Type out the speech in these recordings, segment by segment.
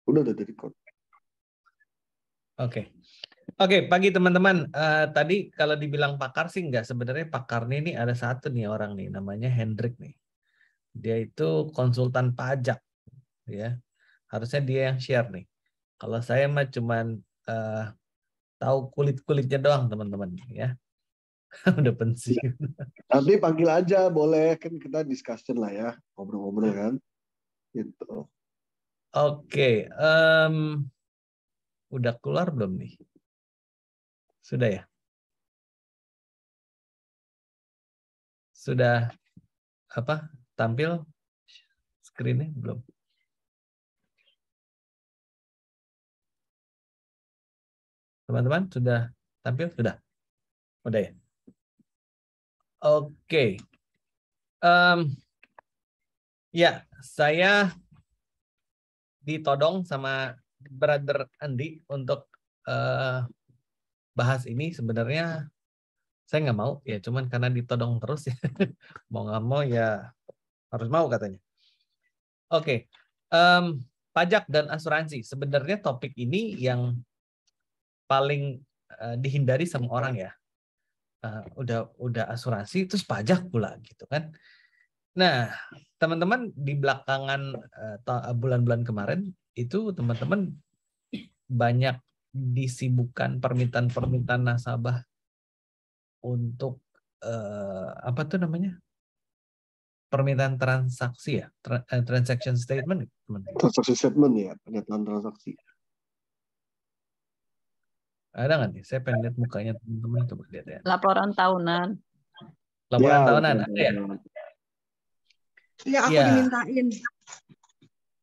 Udah dari record. Oke. Oke, pagi teman-teman. Tadi kalau dibilang pakar sih enggak. Sebenarnya pakarnya ini ada satu nih orang nih, namanya Hendrik nih. Dia itu konsultan pajak, ya. Harusnya dia yang share nih. Kalau saya mah cuman tahu kulit-kulitnya doang teman-teman, ya. Udah pensiun. Nanti panggil aja, boleh kan kita discussion lah ya, ngobrol-ngobrol kan. Gitu. Oke, udah keluar belum nih? Sudah ya? Sudah apa? Tampil screen-nya belum? Teman-teman sudah tampil? Sudah? Udah ya? Oke. Ya, saya ditodong sama Brother Andi untuk bahas ini. Sebenarnya saya nggak mau, ya cuman karena ditodong terus ya. Mau nggak mau ya harus mau katanya. Oke, pajak dan asuransi. Sebenarnya topik ini yang paling dihindari sama orang ya. Udah asuransi terus pajak pula gitu kan. Nah, teman-teman di belakangan bulan-bulan kemarin itu teman-teman banyak disibukkan permintaan-permintaan nasabah untuk apa tuh namanya? Permintaan transaksi ya, transaction statement, teman-teman. Transaksi statement ya, pernyataan transaksi. Ada nggak nih? Saya pengen lihat mukanya teman-teman, coba lihat ya. Laporan tahunan. Laporan Ya, tahunan ada ya? Iya, aku Ya. dimintain.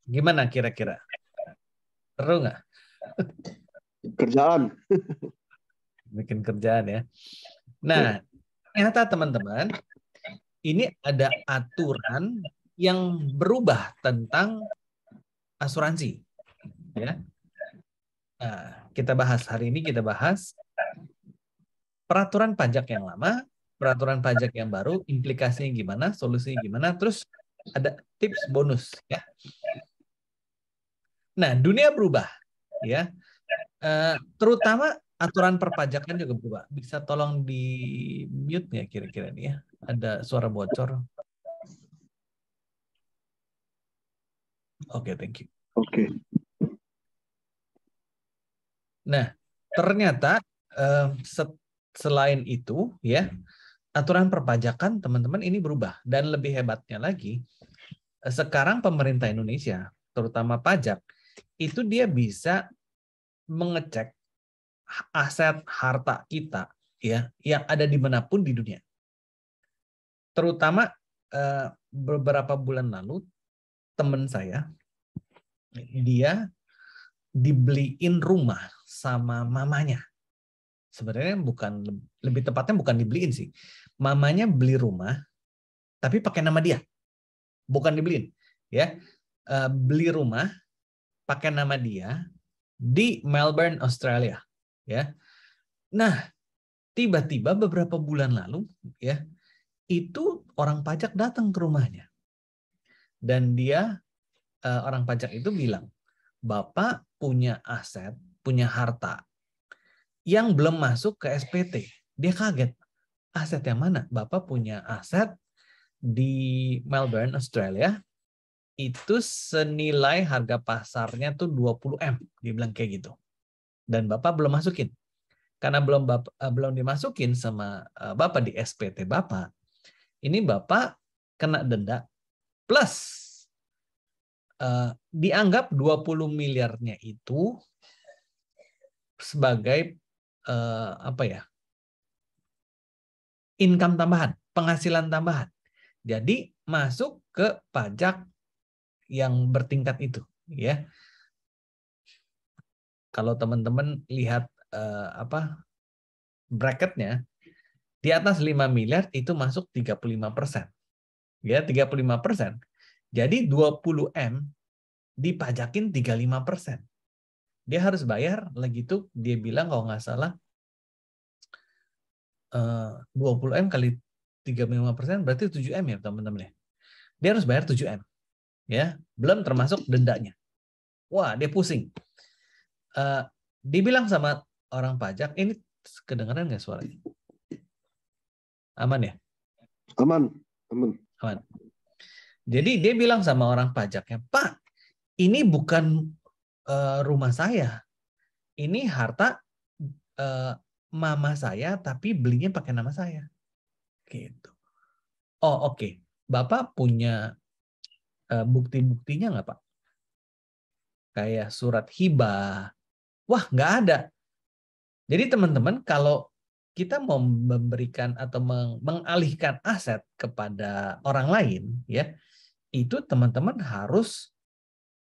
Gimana kira-kira? Seru nggak? Kerjaan. Bikin kerjaan ya. Nah, ternyata teman-teman, ini ada aturan yang berubah tentang asuransi. Ya. Nah, kita bahas hari ini, kita bahas peraturan pajak yang lama, peraturan pajak yang baru, implikasinya gimana, solusinya gimana, terus ada tips bonus ya. Nah, dunia berubah ya. Terutama aturan perpajakan juga berubah. Bisa tolong di mute ya kira-kira nih ya. Ada suara bocor. Oke, thank you. Oke. Nah, ternyata selain itu ya, aturan perpajakan teman-teman ini berubah, dan lebih hebatnya lagi, sekarang pemerintah Indonesia, terutama pajak, itu dia bisa mengecek aset harta kita ya yang ada dimanapun di dunia. Terutama beberapa bulan lalu teman saya dia dibeliin rumah sama mamanya. Sebenarnya bukan, lebih tepatnya bukan dibeliin sih. Mamanya beli rumah tapi pakai nama dia. Bukan dibeliin, ya. Beli rumah pakai nama dia di Melbourne, Australia, ya. Nah, tiba-tiba beberapa bulan lalu, ya, itu orang pajak datang ke rumahnya. Dan dia, orang pajak itu bilang, Bapak punya aset, punya harta yang belum masuk ke SPT. Dia kaget. Aset yang mana? Bapak punya aset di Melbourne, Australia, itu senilai harga pasarnya tuh 20M. Dia bilang kayak gitu. Dan Bapak belum masukin. Karena belum dimasukin sama Bapak di SPT Bapak, ini Bapak kena denda plus dianggap 20 miliarnya itu sebagai apa ya? Income tambahan, penghasilan tambahan. Jadi masuk ke pajak yang bertingkat itu, ya. Kalau teman-teman lihat bracketnya, di atas 5 miliar itu masuk 35%. Ya, 35%. Jadi 20M dipajakin 35%. Dia harus bayar lagi tuh, dia bilang kalau nggak salah 20M kali 35% berarti 7M ya teman-teman ya. Dia harus bayar 7M. Ya, belum termasuk dendanya. Wah, dia pusing. Dibilang sama orang pajak, ini kedengaran nggak suaranya? Aman ya? Aman. Aman. Jadi dia bilang sama orang pajaknya, Pak, ini bukan rumah saya. Ini harta mama saya, tapi belinya pakai nama saya. Gitu. Oh, oke. Bapak punya bukti-buktinya nggak, Pak? Kayak surat hibah. Wah, nggak ada. Jadi teman-teman, kalau kita mau memberikan atau mengalihkan aset kepada orang lain, ya, itu teman-teman harus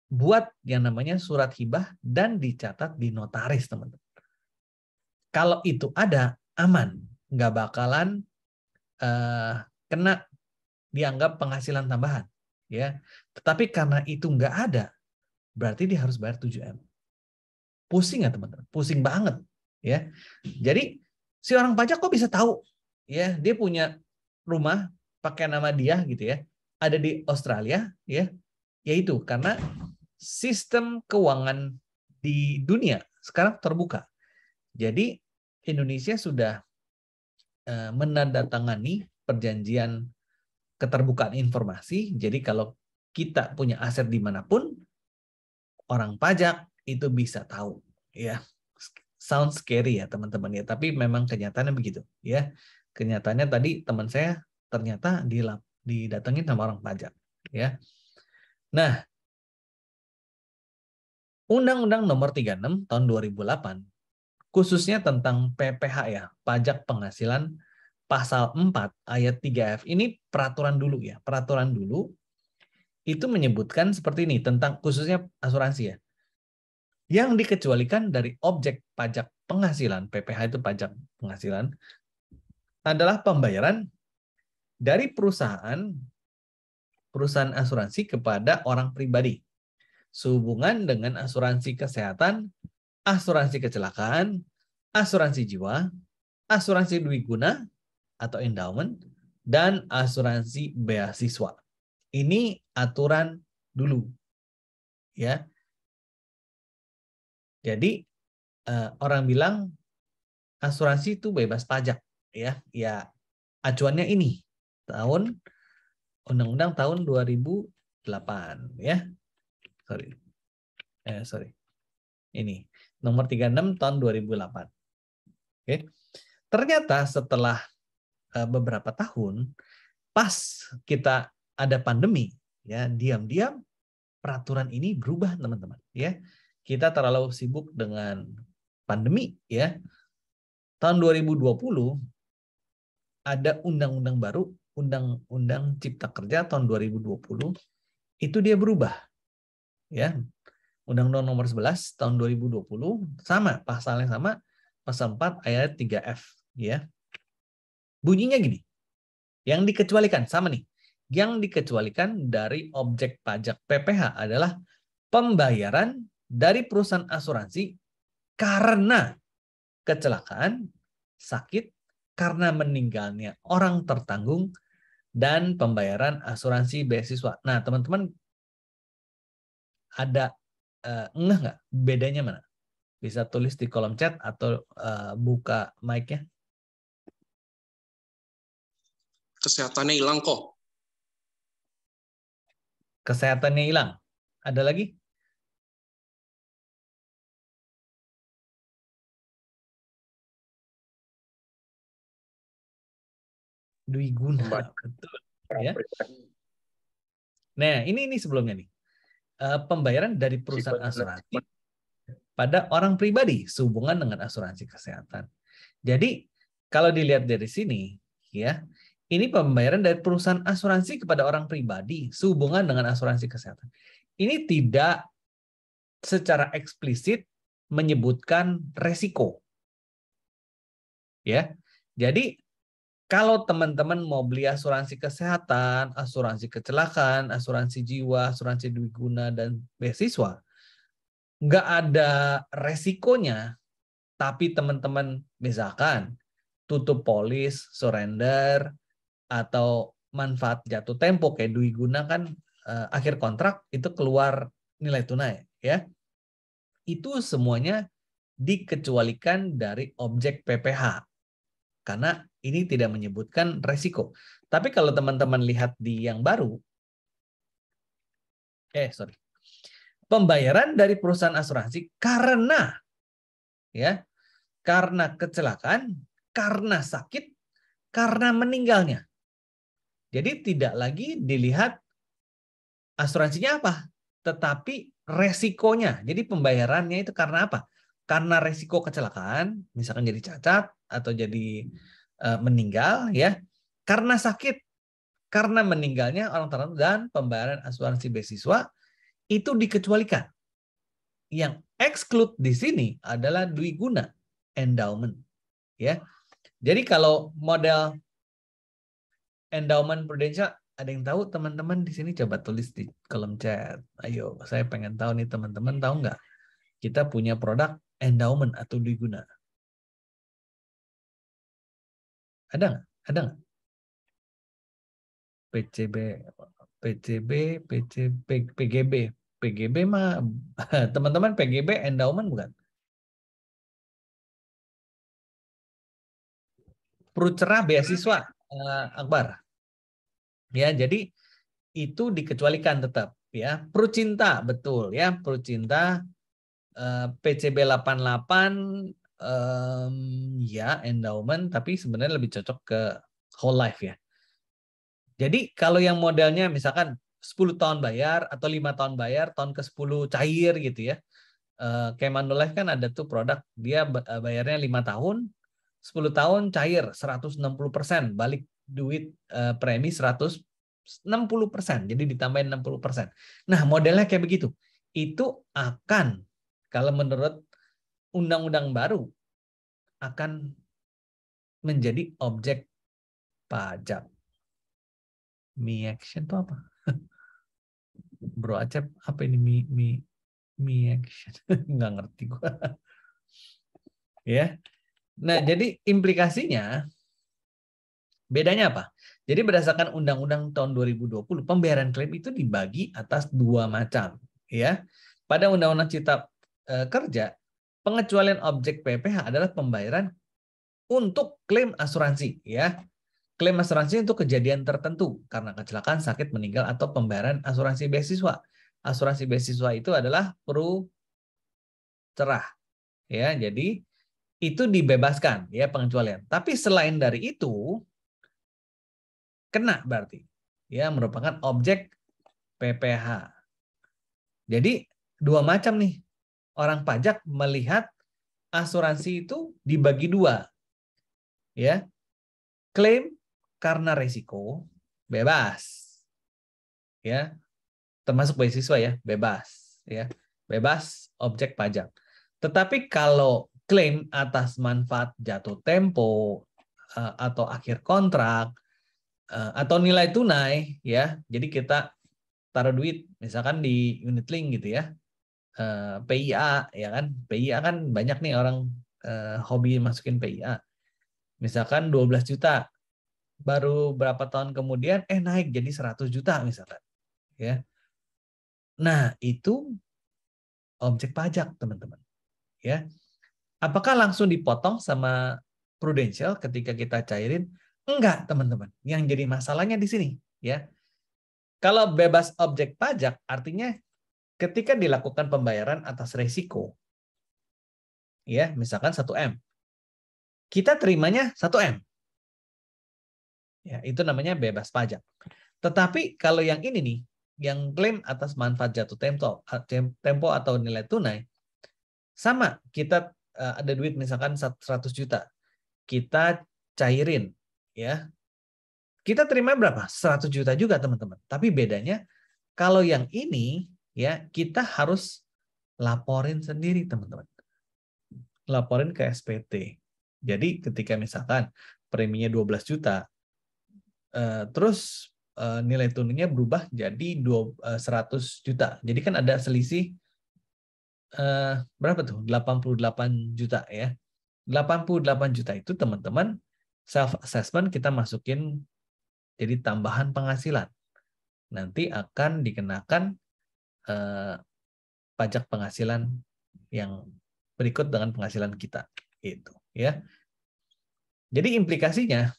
buat yang namanya surat hibah dan dicatat di notaris, teman-teman. Kalau itu ada, aman, nggak bakalan kena dianggap penghasilan tambahan, ya. Tetapi karena itu nggak ada, berarti dia harus bayar 7M. Pusing ya teman-teman, pusing banget, ya. Jadi si orang pajak kok bisa tahu, ya, dia punya rumah pakai nama dia gitu ya, ada di Australia, ya, yaitu karena sistem keuangan di dunia sekarang terbuka. Jadi Indonesia sudah menandatangani perjanjian keterbukaan informasi. Jadi kalau kita punya aset dimanapun, orang pajak itu bisa tahu. Ya, sound scary ya teman-teman ya. Tapi memang kenyataannya begitu. Ya, kenyataannya tadi teman saya ternyata didatengin sama orang pajak. Ya, nah, Undang-Undang Nomor 36 tahun 2008 khususnya tentang PPH ya, pajak penghasilan pasal 4 ayat 3F. Ini peraturan dulu ya. Peraturan dulu itu menyebutkan seperti ini tentang khususnya asuransi ya. Yang dikecualikan dari objek pajak penghasilan, PPH itu pajak penghasilan, adalah pembayaran dari perusahaan asuransi kepada orang pribadi. Sehubungan dengan asuransi kesehatan, asuransi kecelakaan, asuransi jiwa, asuransi dwiguna atau endowment, dan asuransi beasiswa. Ini aturan dulu, ya. Jadi orang bilang asuransi itu bebas pajak, ya. Ya, acuannya ini tahun Undang-Undang tahun 2008, ya. Sorry. Ini nomor 36 tahun 2008. Oke. Ternyata setelah beberapa tahun, pas kita ada pandemi, ya, diam-diam peraturan ini berubah, teman-teman. Ya, kita terlalu sibuk dengan pandemi, ya. Tahun 2020 ada undang-undang baru, Undang-Undang Cipta Kerja tahun 2020, itu dia berubah, ya. Undang-Undang Nomor 11 tahun 2020 sama, pasalnya sama, pasal 4 ayat 3F, ya. Bunyinya gini. Yang dikecualikan sama nih. Yang dikecualikan dari objek pajak PPH adalah pembayaran dari perusahaan asuransi karena kecelakaan, sakit, karena meninggalnya orang tertanggung, dan pembayaran asuransi beasiswa. Nah, teman-teman ada ngeh nggak bedanya mana? Bisa tulis di kolom chat atau buka mic-nya. Kesehatannya hilang kok. Kesehatannya hilang. Ada lagi? Dwiguna, betul. Ya. Nah, ini sebelumnya nih. Pembayaran dari perusahaan asuransi pada orang pribadi sehubungan dengan asuransi kesehatan. Jadi, kalau dilihat dari sini, ya, ini pembayaran dari perusahaan asuransi kepada orang pribadi sehubungan dengan asuransi kesehatan. Ini tidak secara eksplisit menyebutkan resiko. Ya. Jadi kalau teman-teman mau beli asuransi kesehatan, asuransi kecelakaan, asuransi jiwa, asuransi dwiguna, dan beasiswa, nggak ada resikonya, tapi teman-teman misalkan tutup polis, surrender, atau manfaat jatuh tempo kayak dwiguna kan akhir kontrak itu keluar nilai tunai, ya. Itu semuanya dikecualikan dari objek PPH. Karena ini tidak menyebutkan resiko. Tapi kalau teman-teman lihat di yang baru, pembayaran dari perusahaan asuransi karena kecelakaan, karena sakit, karena meninggalnya. Jadi tidak lagi dilihat asuransinya apa, tetapi resikonya. Jadi pembayarannya itu karena apa? Karena resiko kecelakaan, misalkan jadi cacat atau jadi meninggal, ya. Karena sakit, karena meninggalnya orang tertentu, dan pembayaran asuransi beasiswa itu dikecualikan. Yang exclude di sini adalah dwiguna, endowment, ya. Jadi kalau model endowment prudensial, ada yang tahu teman-teman di sini? Coba tulis di kolom chat. Ayo, saya pengen tahu nih teman-teman, tahu nggak? Kita punya produk endowment atau dwiguna. Ada nggak? Ada nggak? PGB mah teman-teman, PGB endowment bukan? Prucerah beasiswa, Akbar. Ya, jadi itu dikecualikan tetap, ya. Prucinta, betul ya, Prucinta, PCB 88, ya endowment, tapi sebenarnya lebih cocok ke whole life ya. Jadi kalau yang modelnya misalkan 10 tahun bayar atau 5 tahun bayar, tahun ke-10 cair gitu ya. Kayak Manulife kan ada tuh produk, dia bayarnya 5 tahun, 10 tahun cair 160%, balik duit premi 160%, jadi ditambahin 60%. Nah, modelnya kayak begitu. Itu akan, kalau menurut undang-undang baru, akan menjadi objek pajak. Mi-action itu apa? Bro Acep, apa ini mi-action? Nggak ngerti gua. Ya. Nah, jadi implikasinya bedanya apa? Jadi berdasarkan Undang-Undang tahun 2020, pembayaran klaim itu dibagi atas 2 macam, ya. Pada Undang-Undang Cipta Kerja, pengecualian objek PPH adalah pembayaran untuk klaim asuransi, ya. Klaim asuransi untuk kejadian tertentu karena kecelakaan, sakit, meninggal, atau pembayaran asuransi beasiswa. Asuransi beasiswa itu adalah cerah, ya. Jadi itu dibebaskan, ya, pengecualian. Tapi selain dari itu, kena berarti, ya, merupakan objek PPH. Jadi 2 macam nih. Orang pajak melihat asuransi itu dibagi 2, ya. Klaim karena resiko bebas, ya, termasuk beasiswa ya, bebas, ya, bebas objek pajak. Tetapi kalau klaim atas manfaat jatuh tempo atau akhir kontrak atau nilai tunai, ya, jadi kita taruh duit misalkan di unit link gitu ya, PIA, ya kan, PIA kan banyak nih orang hobi masukin PIA, misalkan 12 juta, baru berapa tahun kemudian naik jadi 100 juta misalkan, ya. Nah, itu objek pajak, teman-teman, ya. Apakah langsung dipotong sama Prudential ketika kita cairin? Enggak, teman-teman. Yang jadi masalahnya di sini, ya. Kalau bebas objek pajak artinya ketika dilakukan pembayaran atas resiko, ya, misalkan 1M, kita terimanya 1M. Ya, itu namanya bebas pajak. Tetapi kalau yang ini nih, yang klaim atas manfaat jatuh tempo atau nilai tunai, sama, kita ada duit misalkan 100 juta, kita cairin, ya. Kita terima berapa? 100 juta juga, teman-teman. Tapi bedanya kalau yang ini, ya, kita harus laporin sendiri, teman-teman. Laporin ke SPT. Jadi ketika misalkan preminya 12 juta, terus nilai tunainya berubah jadi 100 juta. Jadi kan ada selisih berapa tuh? 88 juta ya. 88 juta itu, teman-teman, self assessment kita masukin jadi tambahan penghasilan. Nanti akan dikenakan pajak penghasilan yang berikut dengan penghasilan kita. Itu, ya. Jadi implikasinya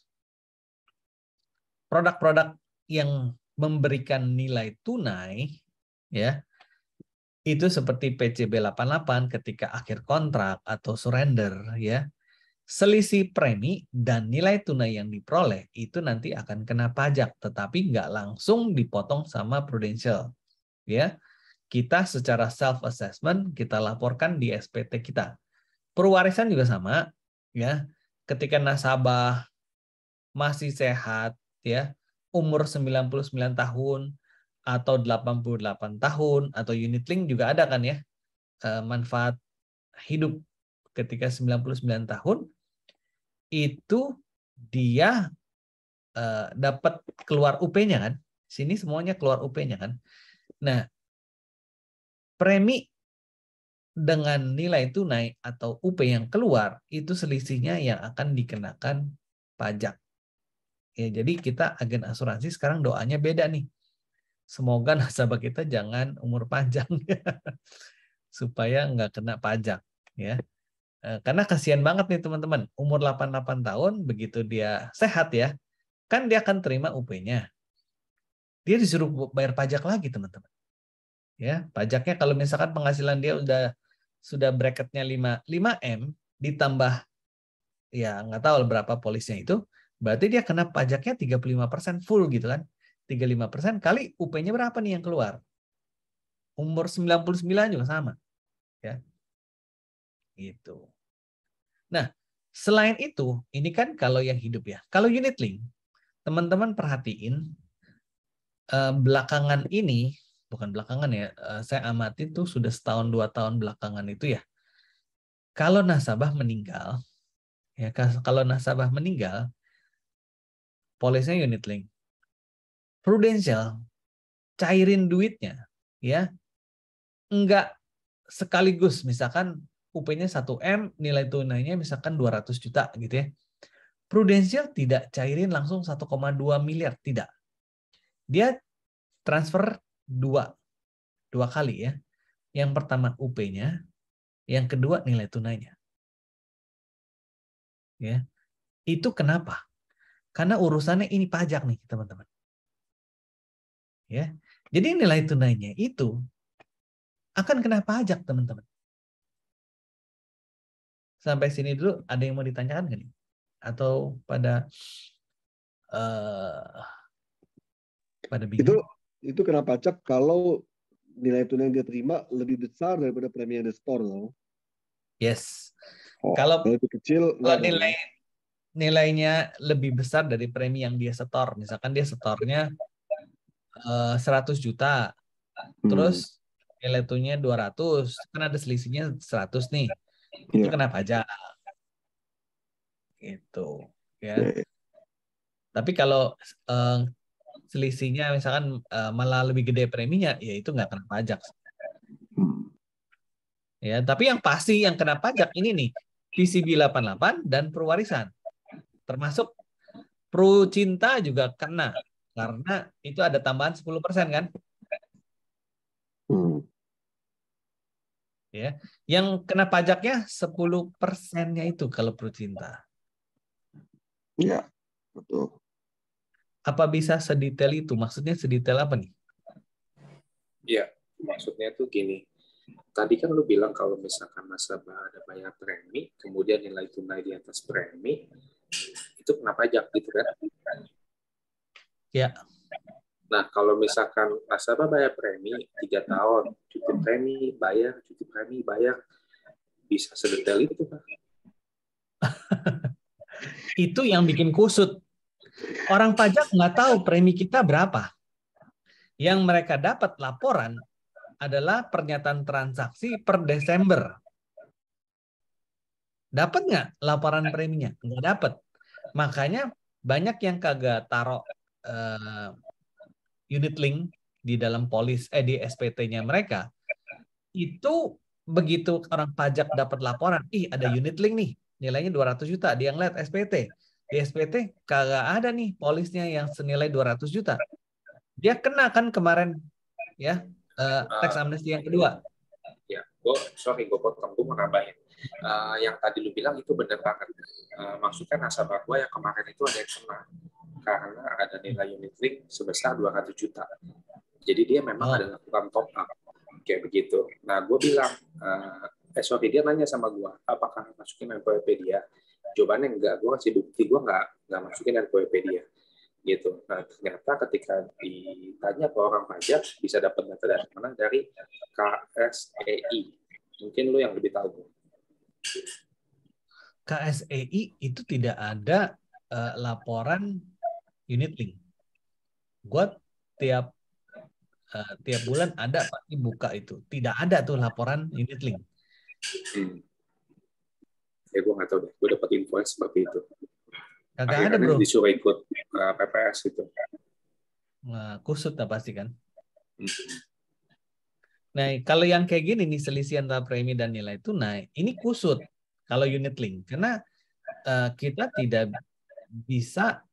produk-produk yang memberikan nilai tunai, ya, itu seperti PCB 88 ketika akhir kontrak atau surrender, ya, selisih premi dan nilai tunai yang diperoleh itu nanti akan kena pajak, tetapi nggak langsung dipotong sama Prudential, ya. Kita secara self assessment kita laporkan di SPT kita. Perwarisan juga sama, ya. Ketika nasabah masih sehat, ya, umur 99 tahun atau 88 tahun atau unit link juga ada kan, ya, manfaat hidup ketika 99 tahun itu dia dapat keluar UP-nya kan. Sini semuanya keluar UP-nya kan. Nah, premi dengan nilai tunai atau UP yang keluar itu selisihnya yang akan dikenakan pajak. Ya, jadi kita agen asuransi sekarang doanya beda nih. Semoga nasabah kita jangan umur panjang supaya nggak kena pajak, ya. Karena kasihan banget nih teman-teman, umur 88 tahun begitu dia sehat, ya, kan dia akan terima UP-nya. Dia disuruh bayar pajak lagi, teman-teman. Ya, pajaknya kalau misalkan penghasilan dia sudah bracketnya 5M ditambah ya nggak tahu berapa polisnya itu, berarti dia kena pajaknya 35% full gitu kan. 35% kali UP-nya berapa nih yang keluar? Umur 99 juga sama, ya. Gitu. Nah, selain itu, ini kan kalau yang hidup, ya. Kalau unit link, teman-teman perhatiin belakangan ini, bukan belakangan ya, saya amati tuh sudah setahun 2 tahun belakangan itu, ya. Kalau nasabah meninggal, ya, kalau nasabah meninggal, polisnya unit link. Prudential cairin duitnya, ya. Enggak sekaligus, misalkan UP-nya 1M, nilai tunainya misalkan 200 juta gitu, ya. Prudential tidak cairin langsung 1,2 miliar, tidak. Dia transfer dua kali, ya. Yang pertama UP-nya, yang kedua nilai tunainya. Ya. Itu kenapa? Karena urusannya ini pajak nih, teman-teman. Ya. Jadi nilai tunainya itu akan kena pajak, teman-teman. Sampai sini dulu ada yang mau ditanyakan nggak nih? Atau pada bingung? Itu kena pajak kalau nilai tunai yang dia terima lebih besar daripada premi yang dia store, loh. Yes. Oh, Kalau itu kecil, nilainya lebih besar dari premi yang dia setor, misalkan dia setornya 100 juta, terus nilai tunainya 200, kan ada selisihnya 100 nih, itu kena pajak. Gitu, ya. Tapi kalau selisihnya misalkan malah lebih gede preminya, ya itu nggak kena pajak. Ya, tapi yang pasti yang kena pajak ini nih, PCB 88 dan perwarisan. Termasuk Prucinta juga kena, karena itu ada tambahan 10% kan? Ya, yang kena pajaknya 10%-nya itu kalau Prucinta. Iya, betul. Apa bisa sedetail itu? Maksudnya sedetail apa nih? Iya, maksudnya tuh gini. Tadi kan lu bilang kalau misalkan nasabah ada bayar premi, kemudian nilai tunai di atas premi, itu kena pajak gitu kan? Ya. Nah, kalau misalkan nasabah bayar premi 3 tahun, cuti premi, bayar, bisa sedetail itu, Pak? Itu yang bikin kusut. Orang pajak nggak tahu premi kita berapa. Yang mereka dapat laporan adalah pernyataan transaksi per Desember. Dapat nggak laporan preminya? Nggak dapat. Makanya banyak yang kagak taruh unit link di dalam polis di SPT-nya mereka. Itu begitu orang pajak dapat laporan, ada unit link nih, nilainya 200 juta, dia ngeliat SPT. Di SPT kagak ada nih polisnya yang senilai 200 juta. Dia kena kan kemarin, ya, tax amnesty yang kedua. gue potong, gue mau nambahin. Yang tadi lu bilang itu benar banget. Maksudnya nasabah gue yang kemarin itu ada yang kena karena ada nilai unit link sebesar 200 juta. Jadi dia memang ada lakukan top up kayak begitu. Nah, gue bilang, dia nanya sama gue, apakah masukin NPWP dia? Jawabannya enggak. Gue kasih bukti gue nggak masukin NPWP dia. Gitu. Nah, ternyata ketika ditanya ke orang pajak bisa dapat data dari mana? Dari KSEI. Mungkin lu yang lebih tahu. KSEI itu tidak ada laporan unit link. Gue tiap bulan ada pasti buka itu. Tidak ada tuh laporan unit link. Ya gue nggak tahu deh. Gue dapat info seperti itu. Kagak ada, bro. Disuruh ikut PPS itu. Nah, kusut lah pasti kan. Nah, kalau yang kayak gini nih, selisih antara premi dan nilai tunai, ini kusut kalau unit link. Karena kita tidak bisa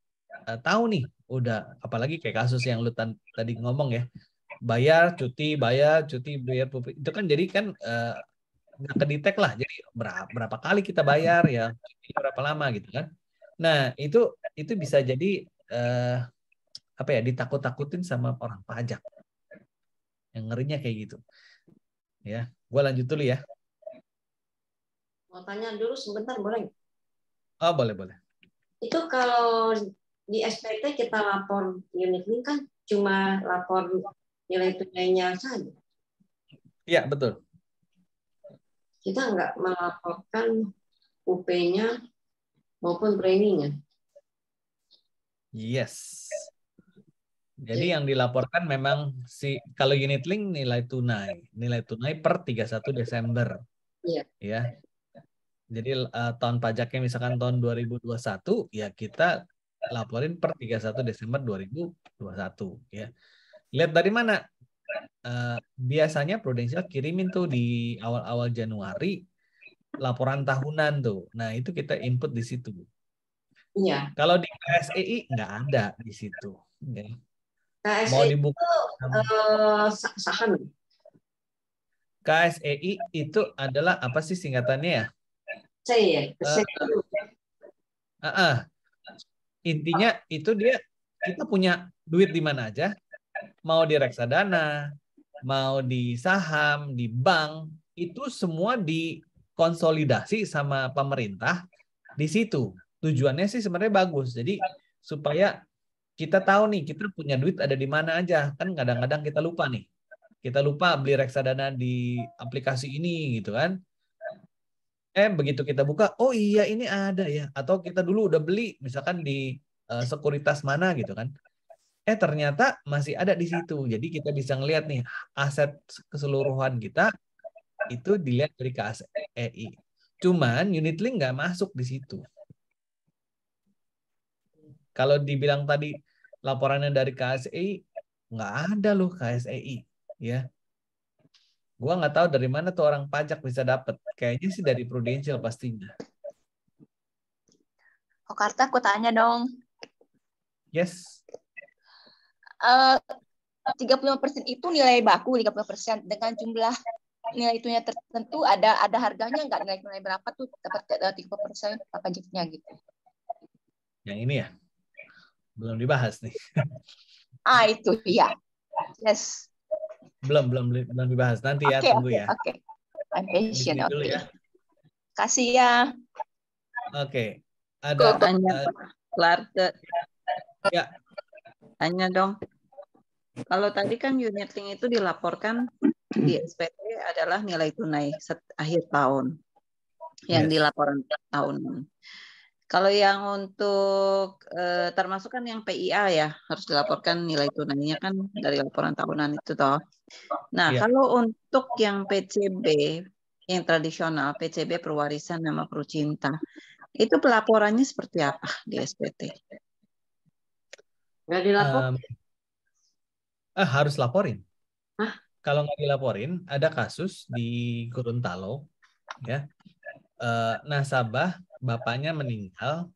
tahu nih, udah apalagi kayak kasus yang lu tadi ngomong ya, bayar, cuti, bayar, itu kan jadi kan nggak kedetek lah. Jadi berapa kali kita bayar ya, berapa lama gitu kan. Nah, itu bisa jadi ditakut-takutin sama orang pajak. Yang ngerinya kayak gitu. Ya, gue lanjut dulu ya. Mau tanya dulu sebentar, boleh? Oh, boleh. Itu kalau di SPT kita lapor unit link kan cuma lapor nilai tunainya saja. Iya, betul. Kita nggak melaporkan UP-nya maupun preminya. Yes. Jadi yang dilaporkan memang kalau unit link nilai tunai per 31 Desember. Iya. Ya. Jadi tahun pajaknya misalkan tahun 2021 ya kita laporin per 31 Desember 2021 ya. Lihat dari mana? Biasanya Prudential kirimin tuh di awal-awal Januari laporan tahunan tuh. Nah, itu kita input di situ. Iya. Kalau di KSEI nggak ada di situ. Ya. KSEI mau dibuka itu saham. KSEI itu adalah apa sih singkatannya ya? C ya. Intinya itu kita punya duit di mana aja, mau di reksadana, mau di saham, di bank, itu semua dikonsolidasi sama pemerintah di situ. Tujuannya sih sebenarnya bagus. Jadi supaya kita tahu nih kita punya duit ada di mana aja. Kan kadang-kadang kita lupa nih. Kita lupa beli reksadana di aplikasi ini gitu kan. Begitu kita buka, oh iya ini ada ya. Atau kita dulu udah beli misalkan di sekuritas mana gitu kan. Ternyata masih ada di situ. Jadi kita bisa ngelihat nih aset keseluruhan kita itu dilihat dari KSEI. Cuman unit link nggak masuk di situ. Kalau dibilang tadi laporannya dari KSEI, nggak ada loh KSEI. Ya. Gua nggak tahu dari mana tuh orang pajak bisa dapat. Kayaknya sih dari Prudential pastinya. Oh, Karta, aku tanya dong. Yes. 35% itu nilai baku, 30% dengan jumlah nilai itunya tertentu ada harganya nggak, nilai berapa tuh dapat 30% pajaknya gitu. Yang ini ya? Belum dibahas nih. Itu ya. Yes. Belum dibahas. Nanti ya, tunggu ya. Oke. I'm patient. Dulu ya. Kasih ya. Oke. Ada tanya Clarke. Ya. Tanya dong. Kalau tadi kan unit link itu dilaporkan di SPT adalah nilai tunai akhir tahun yang dilaporan tahunan. Kalau yang untuk termasuk kan yang PIA ya harus dilaporkan nilai tunainya kan dari laporan tahunan itu toh. Nah, kalau untuk yang PCB yang tradisional, PCB perwarisan nama Prucinta, itu pelaporannya seperti apa di SPT? Nggak dilapor? Harus laporin. Hah? Kalau nggak dilaporin, ada kasus di Gorontalo, ya. Nasabah bapaknya meninggal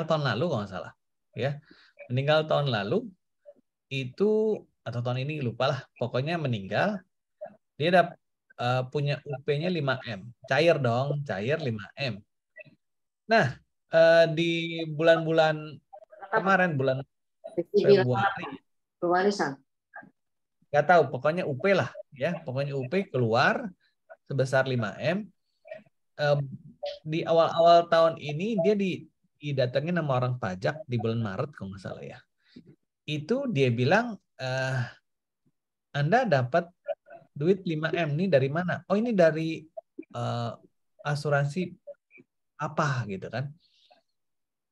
tahun lalu kalau nggak salah, ya. Meninggal tahun lalu itu atau tahun ini lupa lah. Pokoknya meninggal. Dia punya UP-nya 5M. Cair dong, cair 5M. Nah, di bulan-bulan kemarin, bulan Februari, Pewarisan. nggak tahu, pokoknya UP lah ya, pokoknya UP keluar sebesar 5M. Di awal-awal tahun ini dia didatengin sama orang pajak di bulan Maret kalau nggak salah ya. Itu dia bilang, Anda dapat duit 5M nih dari mana? Oh, ini dari asuransi apa gitu kan.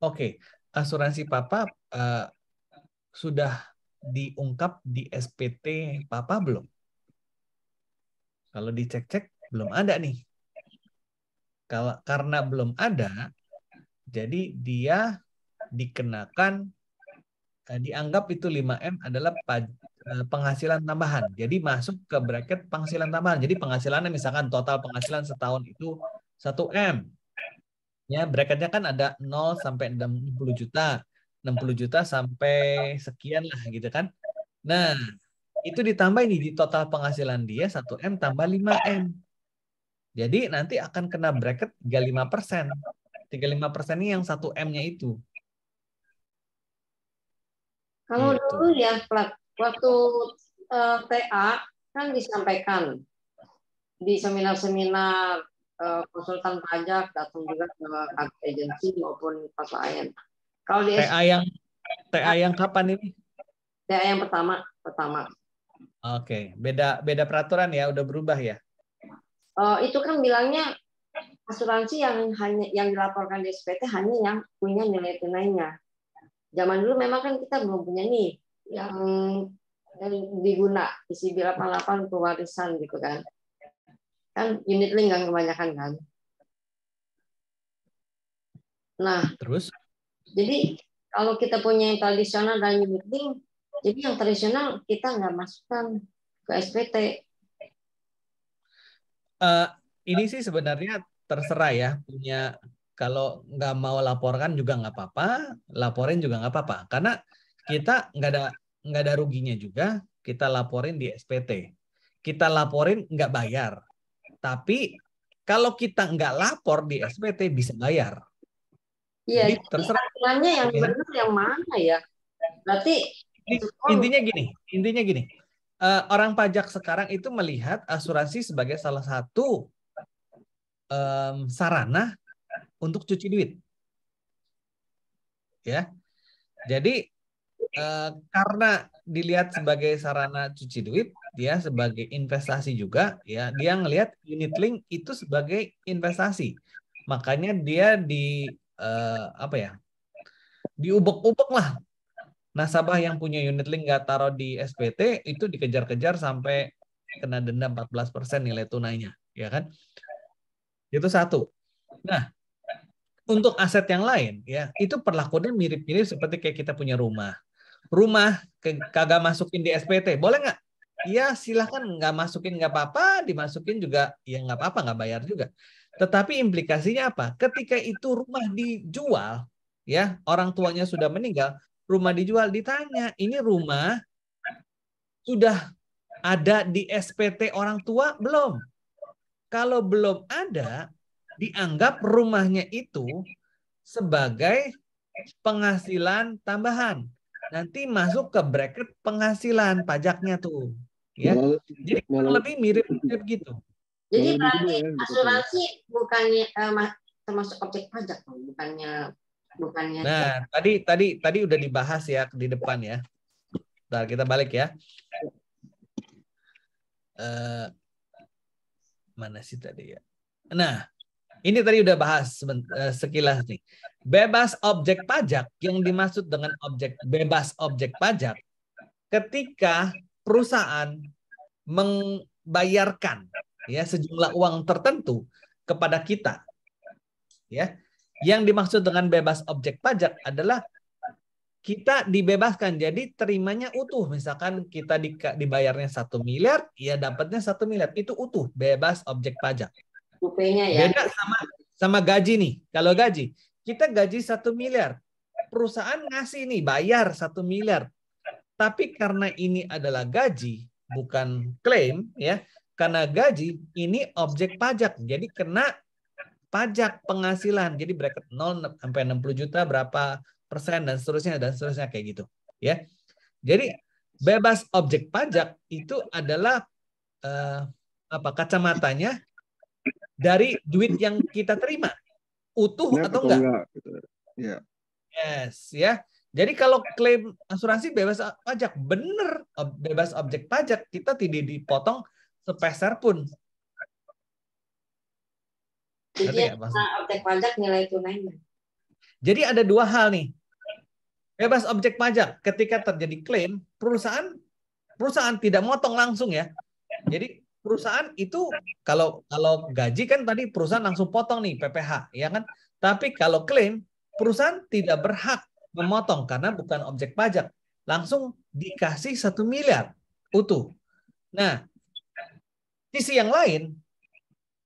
Oke, asuransi Papa sudah diungkap di SPT Papa belum? Kalau dicek-cek belum ada nih. Karena belum ada, jadi dia dikenakan, dianggap itu 5M adalah penghasilan tambahan. Jadi masuk ke bracket penghasilan tambahan. Jadi penghasilannya misalkan total penghasilan setahun itu 1M. Ya, bracketnya kan ada 0 sampai 60 juta. 60 juta sampai sekian lah gitu kan. Nah, itu ditambah ini di total penghasilan dia 1M tambah 5M. Jadi nanti akan kena bracket 35%. 35% ini yang 1M-nya itu. Kalau Gitu. dulu ya, waktu TA kan disampaikan di seminar-seminar konsultan pajak, datang juga ke agensi maupun klien. Kalau di TA yang kapan ini? TA yang pertama. Oke, beda peraturan ya, udah berubah ya. Itu kan bilangnya asuransi yang dilaporkan di SPT hanya yang punya nilai tunainya. Zaman dulu memang kan kita belum punya nih yang diguna isi 88 pewarisan gitu kan. Kan unit link kan kebanyakan kan. Nah, terus jadi kalau kita punya yang tradisional dan unit link, jadi yang tradisional kita nggak masukkan ke SPT. Ini sih sebenarnya terserah ya, punya, kalau nggak mau laporkan juga nggak apa-apa, laporin juga nggak apa-apa, karena kita nggak ada ruginya juga. Kita laporin di SPT, kita laporin nggak bayar, tapi kalau kita nggak lapor di SPT bisa bayar. Iya, jadi terserah. Aturannya yang benar yang mana ya? Berarti intinya gini. Orang pajak sekarang itu melihat asuransi sebagai salah satu sarana untuk cuci duit. Ya. Jadi karena dilihat sebagai sarana cuci duit, dia sebagai investasi juga, ya, dia ngelihat unit link itu sebagai investasi. Makanya dia diubek-ubek lah. Nasabah yang punya unit link nggak taruh di SPT itu dikejar-kejar sampai kena denda 14% nilai tunainya, ya kan? Itu satu. Nah, untuk aset yang lain, ya, itu perlakuannya mirip-mirip seperti kayak kita punya rumah. Rumah kagak masukin di SPT, boleh nggak? Ya silahkan, nggak masukin nggak apa-apa, dimasukin juga ya nggak apa-apa, nggak bayar juga. Tetapi implikasinya apa? Ketika itu rumah dijual, ya, orang tuanya sudah meninggal, rumah dijual, ditanya, ini rumah sudah ada di SPT orang tua belum? Kalau belum ada, dianggap rumahnya itu sebagai penghasilan tambahan. Nanti masuk ke bracket penghasilan pajaknya tuh. Ya. Jadi lebih mirip-mirip gitu. Jadi berarti asuransi bukannya termasuk objek pajak, bukannya. Nah, tadi udah dibahas ya di depan ya. Bentar, kita balik ya. Mana sih tadi ya? Nah, ini tadi udah bahas sekilas nih. Bebas objek pajak, yang dimaksud dengan bebas objek pajak, ketika perusahaan membayarkan ya sejumlah uang tertentu kepada kita, ya. Yang dimaksud dengan bebas objek pajak adalah kita dibebaskan, jadi terimanya utuh. Misalkan kita dibayarnya 1 miliar, ya dapatnya 1 miliar, itu utuh, bebas objek pajak. UP-nya ya. Beda sama gaji nih. Kalau gaji, kita gaji 1 miliar. Perusahaan ngasih nih, bayar 1 miliar. Tapi karena ini adalah gaji, bukan klaim, ya. karena gaji ini objek pajak. Jadi kena pajak penghasilan. Jadi bracket 0 sampai 60 juta berapa persen dan seterusnya kayak gitu. Ya. Jadi bebas objek pajak itu adalah kacamatanya dari duit yang kita terima. Utuh Net atau enggak? gitu. Ya. Yes, ya. Jadi kalau klaim asuransi bebas pajak, bener bebas objek pajak, kita tidak dipotong sepeser pun. Jadi objek pajak nilai tunainya. Jadi ada dua hal nih. Bebas objek pajak ketika terjadi klaim, perusahaan tidak motong langsung ya. Jadi perusahaan itu kalau gaji kan tadi perusahaan langsung potong nih PPh, ya kan? Tapi kalau klaim perusahaan tidak berhak memotong karena bukan objek pajak, langsung dikasih 1 miliar utuh. Nah, sisi yang lain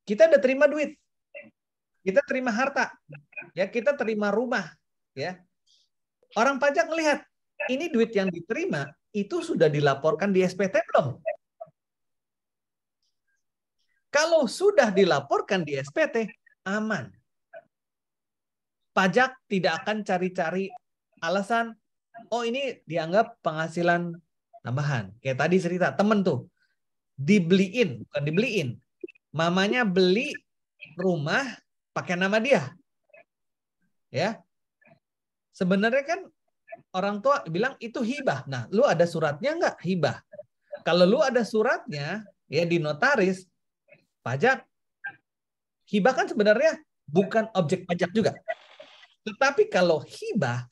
kita udah terima duit, kita terima harta, ya kita terima rumah, ya. Orang pajak melihat ini duit yang diterima itu sudah dilaporkan di SPT belum? Kalau sudah dilaporkan di SPT, aman. Pajak tidak akan cari-cari alasan, oh ini dianggap penghasilan tambahan. Kayak tadi cerita, temen tuh, bukan dibeliin. Mamanya beli rumah pakai nama dia. Ya. Sebenarnya kan orang tua bilang itu hibah. Nah, lu ada suratnya nggak hibah? Kalau lu ada suratnya, ya di notaris, pajak, hibah kan sebenarnya bukan objek pajak juga. Tetapi kalau hibah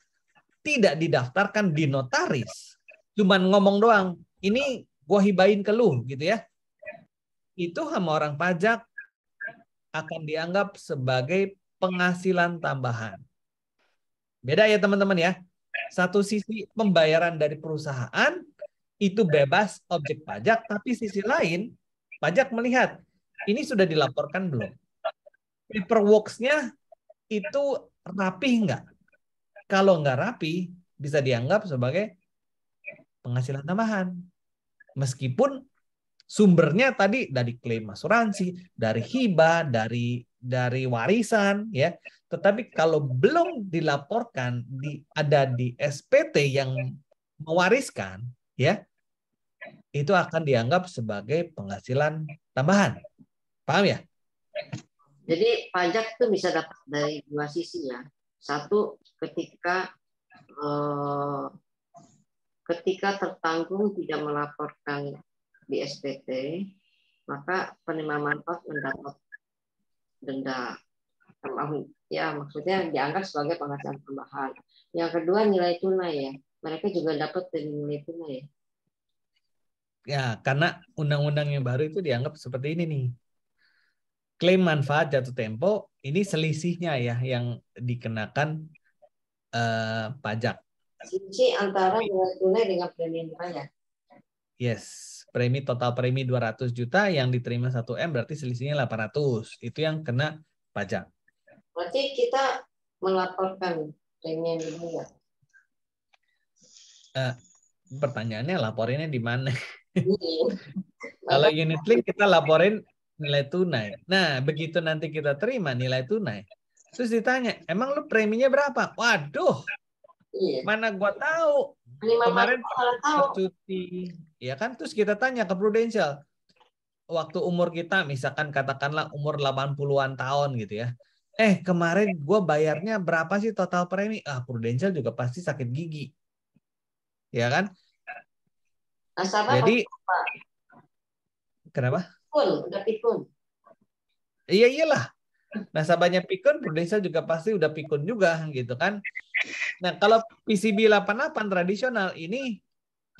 tidak didaftarkan di notaris, cuman ngomong doang, ini gua hibahin ke lu gitu ya. Itu sama orang pajak akan dianggap sebagai penghasilan tambahan. Beda ya teman-teman ya. Satu sisi pembayaran dari perusahaan itu bebas objek pajak, tapi sisi lain pajak melihat ini sudah dilaporkan belum? Paperwork-nya itu rapi nggak? Kalau nggak rapi, bisa dianggap sebagai penghasilan tambahan. Meskipun sumbernya tadi dari klaim asuransi, dari hibah, dari warisan, ya. Tetapi kalau belum dilaporkan ada di SPT yang mewariskan, ya, itu akan dianggap sebagai penghasilan tambahan. Paham ya? Jadi pajak itu bisa dapat dari dua sisi ya. Satu, ketika tertanggung tidak melaporkan di SPT, maka penerima manfaat mendapat denda. Ya, maksudnya dianggap sebagai penghasilan tambahan. Yang kedua, nilai tunai ya. Mereka juga dapat dari nilai tunai ya. Ya, karena undang-undang yang baru itu dianggap seperti ini nih. Klaim manfaat jatuh tempo, ini selisihnya ya yang dikenakan pajak. Selisih antara nilai tunai dengan premi dibayar. Yes, total premi 200 juta yang diterima 1M berarti selisihnya 800. Itu yang kena pajak. Berarti kita melaporkan premi yang dibayar. Pertanyaannya laporinnya di mana? Kalau unit link kita laporin nilai tunai. Nah, begitu nanti kita terima nilai tunai, terus ditanya, emang lu preminya berapa? Waduh, mana gua tahu. Kemarin cuti, ya kan? Terus kita tanya ke Prudential, waktu umur kita, misalkan katakanlah umur 80-an tahun gitu ya. Kemarin gue bayarnya berapa sih total premi? Prudential juga pasti sakit gigi. Ya kan? Nasabah jadi, kenapa? Udah pikun. Iya, iyalah. Nasabahnya pikun, Prudential juga pasti udah pikun juga gitu kan. Nah, kalau PCB 88 tradisional ini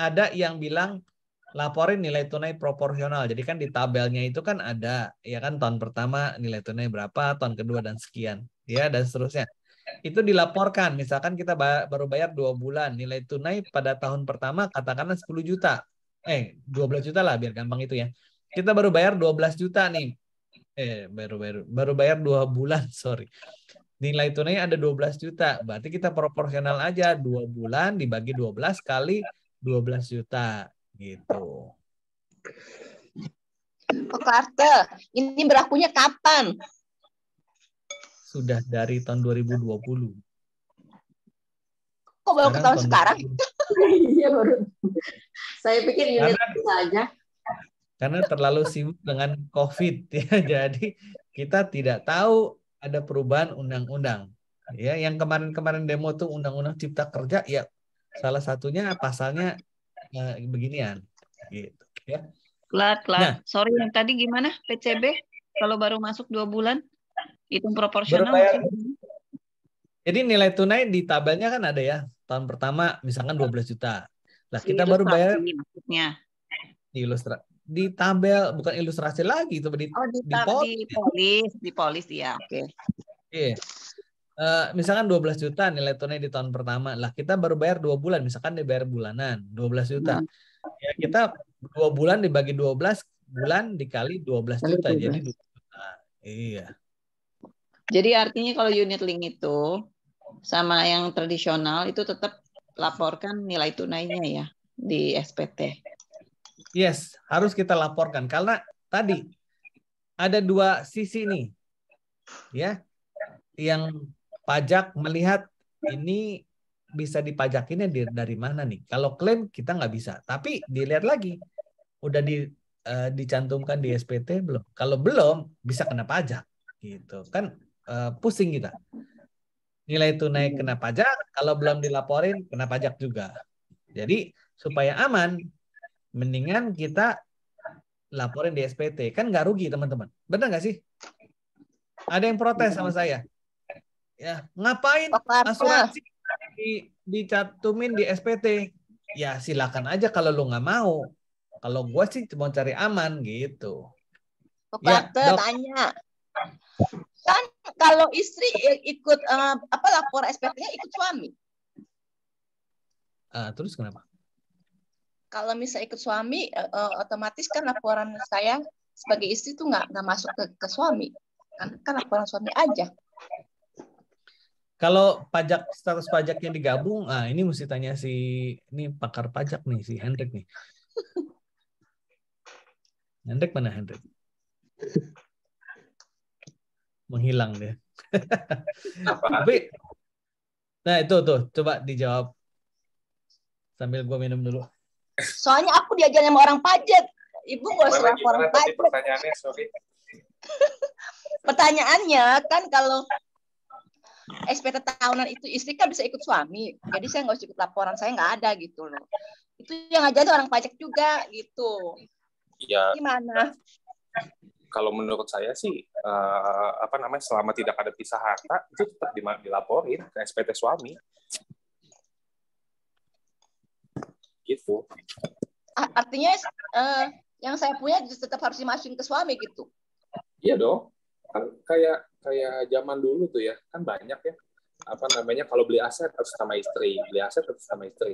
ada yang bilang laporin nilai tunai proporsional. Jadi kan di tabelnya itu kan ada ya kan tahun pertama nilai tunai berapa, tahun kedua dan sekian, ya dan seterusnya. Itu dilaporkan. Misalkan kita baru bayar 2 bulan, nilai tunai pada tahun pertama katakanlah 10 juta. 12 juta lah biar gampang itu ya. Kita baru bayar 12 juta nih. Baru bayar 2 bulan, sorry. Nilai tunai ada 12 juta. Berarti kita proporsional aja 2 bulan dibagi 12 kali 12 juta. Gitu. Pak Carter, ini berlakunya kapan? Sudah dari tahun 2020. Kok baru ketahuan sekarang? Iya baru. Saya pikir unit saja. Karena terlalu sibuk dengan COVID ya, jadi kita tidak tahu ada perubahan undang-undang. Ya, yang kemarin-kemarin demo tuh undang-undang Cipta Kerja, ya salah satunya pasalnya beginian, gitu ya. Nah, sorry yang tadi gimana PCB kalau baru masuk 2 bulan hitung proporsional? Jadi nilai tunai di tabelnya kan ada ya, tahun pertama misalkan 12 juta. Lah kita baru bayar maksudnya di tabel, bukan ilustrasi lagi itu di polis ya, oke. Iya. Misalkan 12 juta nilai tunai di tahun pertama. Lah kita baru bayar 2 bulan, misalkan dibayar bulanan 12 juta. Ya kita 2 bulan dibagi 12 bulan dikali 12 juta jadi 2 juta. Iya. Jadi artinya kalau unit link itu sama yang tradisional itu tetap laporkan nilai tunainya ya di SPT. Yes, harus kita laporkan karena tadi ada 2 sisi nih. Ya. Yang pajak melihat ini bisa dipajakinnya dari mana nih. Kalau klaim kita nggak bisa, tapi dilihat lagi udah dicantumkan di SPT belum. Kalau belum bisa kena pajak gitu kan, pusing kita. Nilai tunai kena pajak, kalau belum dilaporin kena pajak juga. Jadi supaya aman mendingan kita laporin di SPT, kan nggak rugi teman-teman. Benar nggak sih? Ada yang protes sama saya. Ya, ngapain asuransi dicantumin di SPT? Ya silakan aja kalau lu nggak mau. Kalau gue sih mau cari aman gitu. Ya, tanya. Kan kalau istri ikut lapor SPT-nya ikut suami. Terus kenapa? Kalau misalnya ikut suami, otomatis kan laporan saya sebagai istri tuh nggak masuk ke suami. Kan laporan suami aja. Kalau status pajaknya digabung, ini mesti tanya ini pakar pajak nih, si Hendrik nih. Hendrik mana Hendrik? Menghilang dia. Tapi, nah itu tuh, coba dijawab sambil gue minum dulu. Soalnya aku diajarin sama orang pajak. Ibu nggak usah laporan pajak. Pertanyaannya, sorry. Pertanyaannya kan kalau SPT tahunan itu istri kan bisa ikut suami. Jadi saya nggak usah ikut laporan, saya nggak ada gitu loh. Itu yang ngajarin orang pajak juga gitu. Ya. Gimana? Kalau menurut saya sih selama tidak ada pisah harta itu tetap dilaporin ke SPT suami. Gitu. Artinya yang saya punya tetap harus dimasukin ke suami gitu. Iya dong. Kan kayak zaman dulu tuh ya, kan banyak ya kalau beli aset harus sama istri,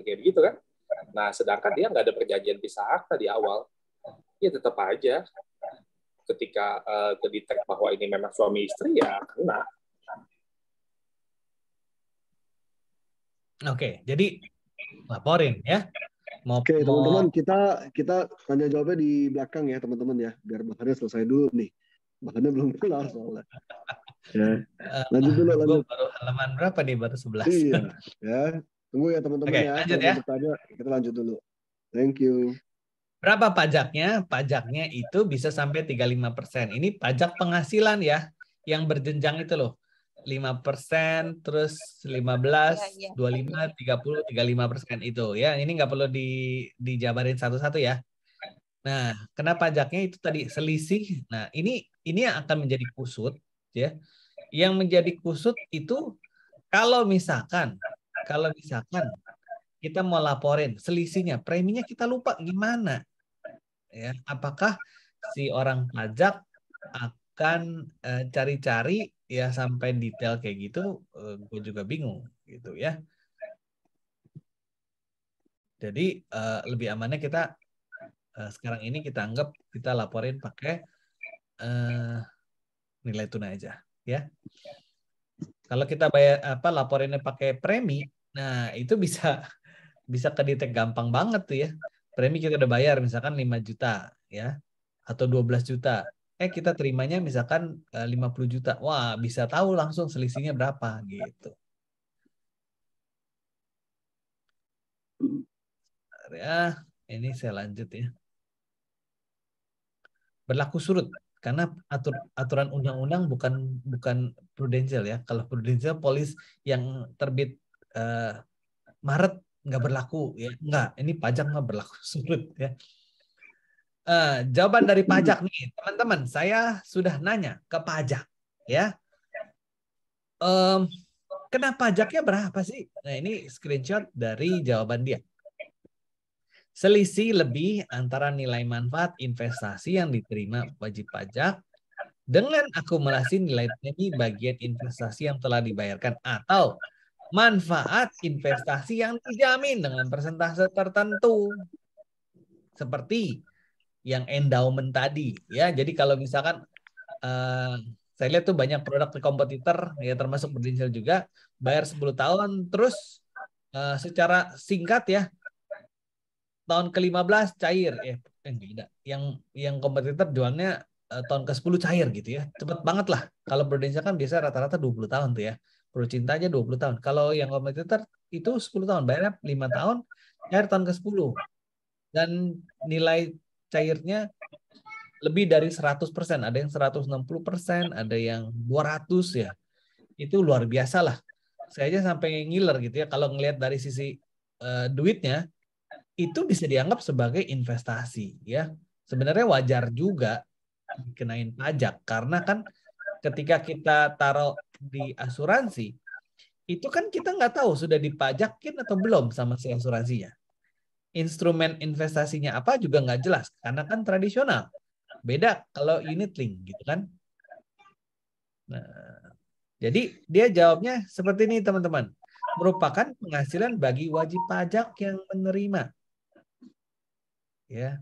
kayak gitu kan. Nah sedangkan dia nggak ada perjanjian pisah harta di awal, ya tetap aja ketika kedetek bahwa ini memang suami istri ya kena. Oke, jadi laporin ya. Oke teman-teman, kita tanya jawabnya di belakang ya teman-teman ya, biar bahannya selesai dulu nih. Bahannya belum kelar soalnya. Ya. Lanjut dulu. Gue baru halaman berapa nih? Baru 11. Iya. Ya. Tunggu ya teman-teman ya. Lanjut ya. Bertanya, kita lanjut dulu. Thank you. Berapa pajaknya? Pajaknya itu bisa sampai 35%. Ini pajak penghasilan ya, yang berjenjang itu loh. 5%, terus 15, 25, 30, 35% itu ya. Ini nggak perlu dijabarin satu-satu ya. Nah, kena pajaknya itu tadi selisih. Nah, ini yang akan menjadi kusut ya. Yang menjadi kusut itu kalau misalkan kita mau laporin selisihnya, preminya kita lupa gimana? Ya, apakah si orang pajak akan cari-cari ya sampai detail kayak gitu? Gue juga bingung gitu ya. Jadi lebih amannya kita sekarang ini kita anggap kita laporin pakai nilai tunai aja ya. Kalau kita bayar laporinnya pakai premi, nah itu bisa kedetek gampang banget tuh ya. Premi kita udah bayar misalkan 5 juta ya. atau 12 juta. Kita terimanya misalkan 50 juta. Wah, bisa tahu langsung selisihnya berapa gitu. Ya, ini saya lanjut ya. Berlaku surut karena aturan undang-undang bukan prudensial ya. Kalau prudensial polis yang terbit Maret nggak berlaku ya. Nggak, ini pajak nggak berlaku surut ya. Jawaban dari pajak nih, teman-teman. Saya sudah nanya ke pajak, ya. Kena pajaknya berapa sih? Nah, ini screenshot dari jawaban dia. Selisih lebih antara nilai manfaat investasi yang diterima wajib pajak dengan akumulasi nilai premi bagian investasi yang telah dibayarkan atau manfaat investasi yang dijamin dengan persentase tertentu. Seperti yang endowment tadi ya. Jadi kalau misalkan saya lihat tuh banyak produk di kompetitor ya termasuk prudensial juga bayar 10 tahun terus secara singkat ya tahun ke-15 cair enggak. Yang kompetitor jualnya tahun ke-10 cair gitu ya. Cepet banget lah. Kalau prudensial kan biasa rata-rata 20 tahun tuh ya. Pro-cinta aja 20 tahun. Kalau yang kompetitor itu 10 tahun, bayarnya 5 tahun, cair tahun ke-10. Dan nilai cairnya lebih dari 100%, ada yang 160%, ada yang 200 ya. Itu luar biasa lah. Saya aja sampai ngiler gitu ya kalau ngelihat dari sisi duitnya itu bisa dianggap sebagai investasi ya. Sebenarnya wajar juga dikenain pajak karena kan ketika kita taruh di asuransi itu kan kita nggak tahu sudah dipajakin atau belum sama si asuransinya. Instrumen investasinya apa juga nggak jelas karena kan tradisional. Beda kalau unit link gitu kan. Nah, jadi dia jawabnya seperti ini teman-teman. Merupakan penghasilan bagi wajib pajak yang menerima. Ya.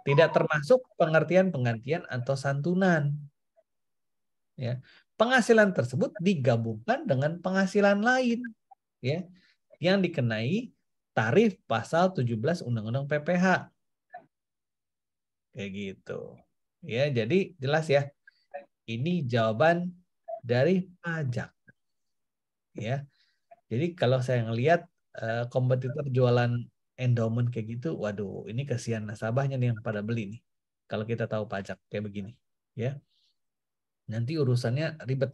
Tidak termasuk pengertian penggantian atau santunan. Ya. Penghasilan tersebut digabungkan dengan penghasilan lain ya yang dikenai tarif pasal 17 Undang-Undang PPH. Kayak gitu. Ya, jadi jelas ya. Ini jawaban dari pajak. Ya. Jadi kalau saya ngelihat kompetitor jualan endowment kayak gitu, waduh, ini kasihan nasabahnya nih yang pada beli nih. Kalau kita tahu pajak kayak begini, ya. Nanti urusannya ribet.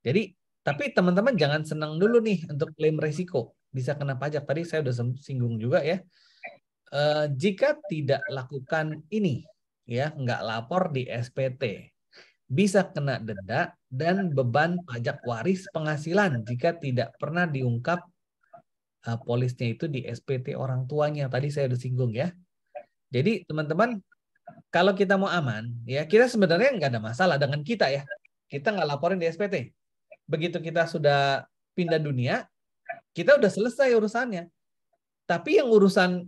Jadi, tapi teman-teman jangan senang dulu nih untuk klaim resiko bisa kena pajak. Tadi saya udah singgung juga ya. Jika tidak lakukan ini, ya nggak lapor di SPT, bisa kena denda dan beban pajak waris penghasilan jika tidak pernah diungkap polisnya itu di SPT orang tuanya. Tadi saya udah singgung ya. Jadi teman-teman, kalau kita mau aman, ya kita sebenarnya nggak ada masalah dengan kita ya. Kita nggak laporin di SPT. Begitu kita sudah pindah dunia, kita udah selesai urusannya. Tapi yang urusan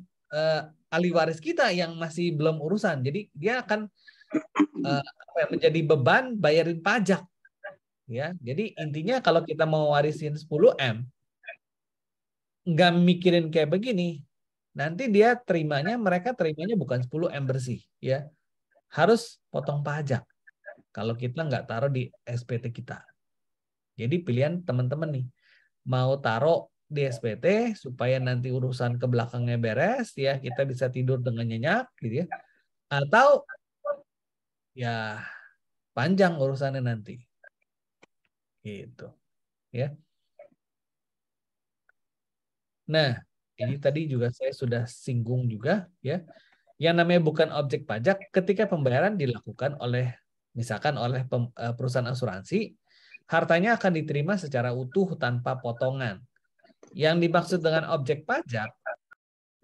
ahli waris kita yang masih belum urusan. Jadi dia akan menjadi beban bayarin pajak. Ya, jadi intinya kalau kita mau warisin 10M, nggak mikirin kayak begini, nanti dia mereka terimanya bukan 10M bersih, ya, harus potong pajak kalau kita nggak taruh di SPT kita. Jadi pilihan teman-teman nih, mau taruh di SPT supaya nanti urusan ke belakangnya beres, ya kita bisa tidur dengan nyenyak, gitu ya, atau ya panjang urusannya nanti. Gitu ya. Nah, ini tadi juga saya sudah singgung juga ya. Yang namanya bukan objek pajak ketika pembayaran dilakukan oleh misalkan oleh perusahaan asuransi, hartanya akan diterima secara utuh tanpa potongan. Yang dimaksud dengan objek pajak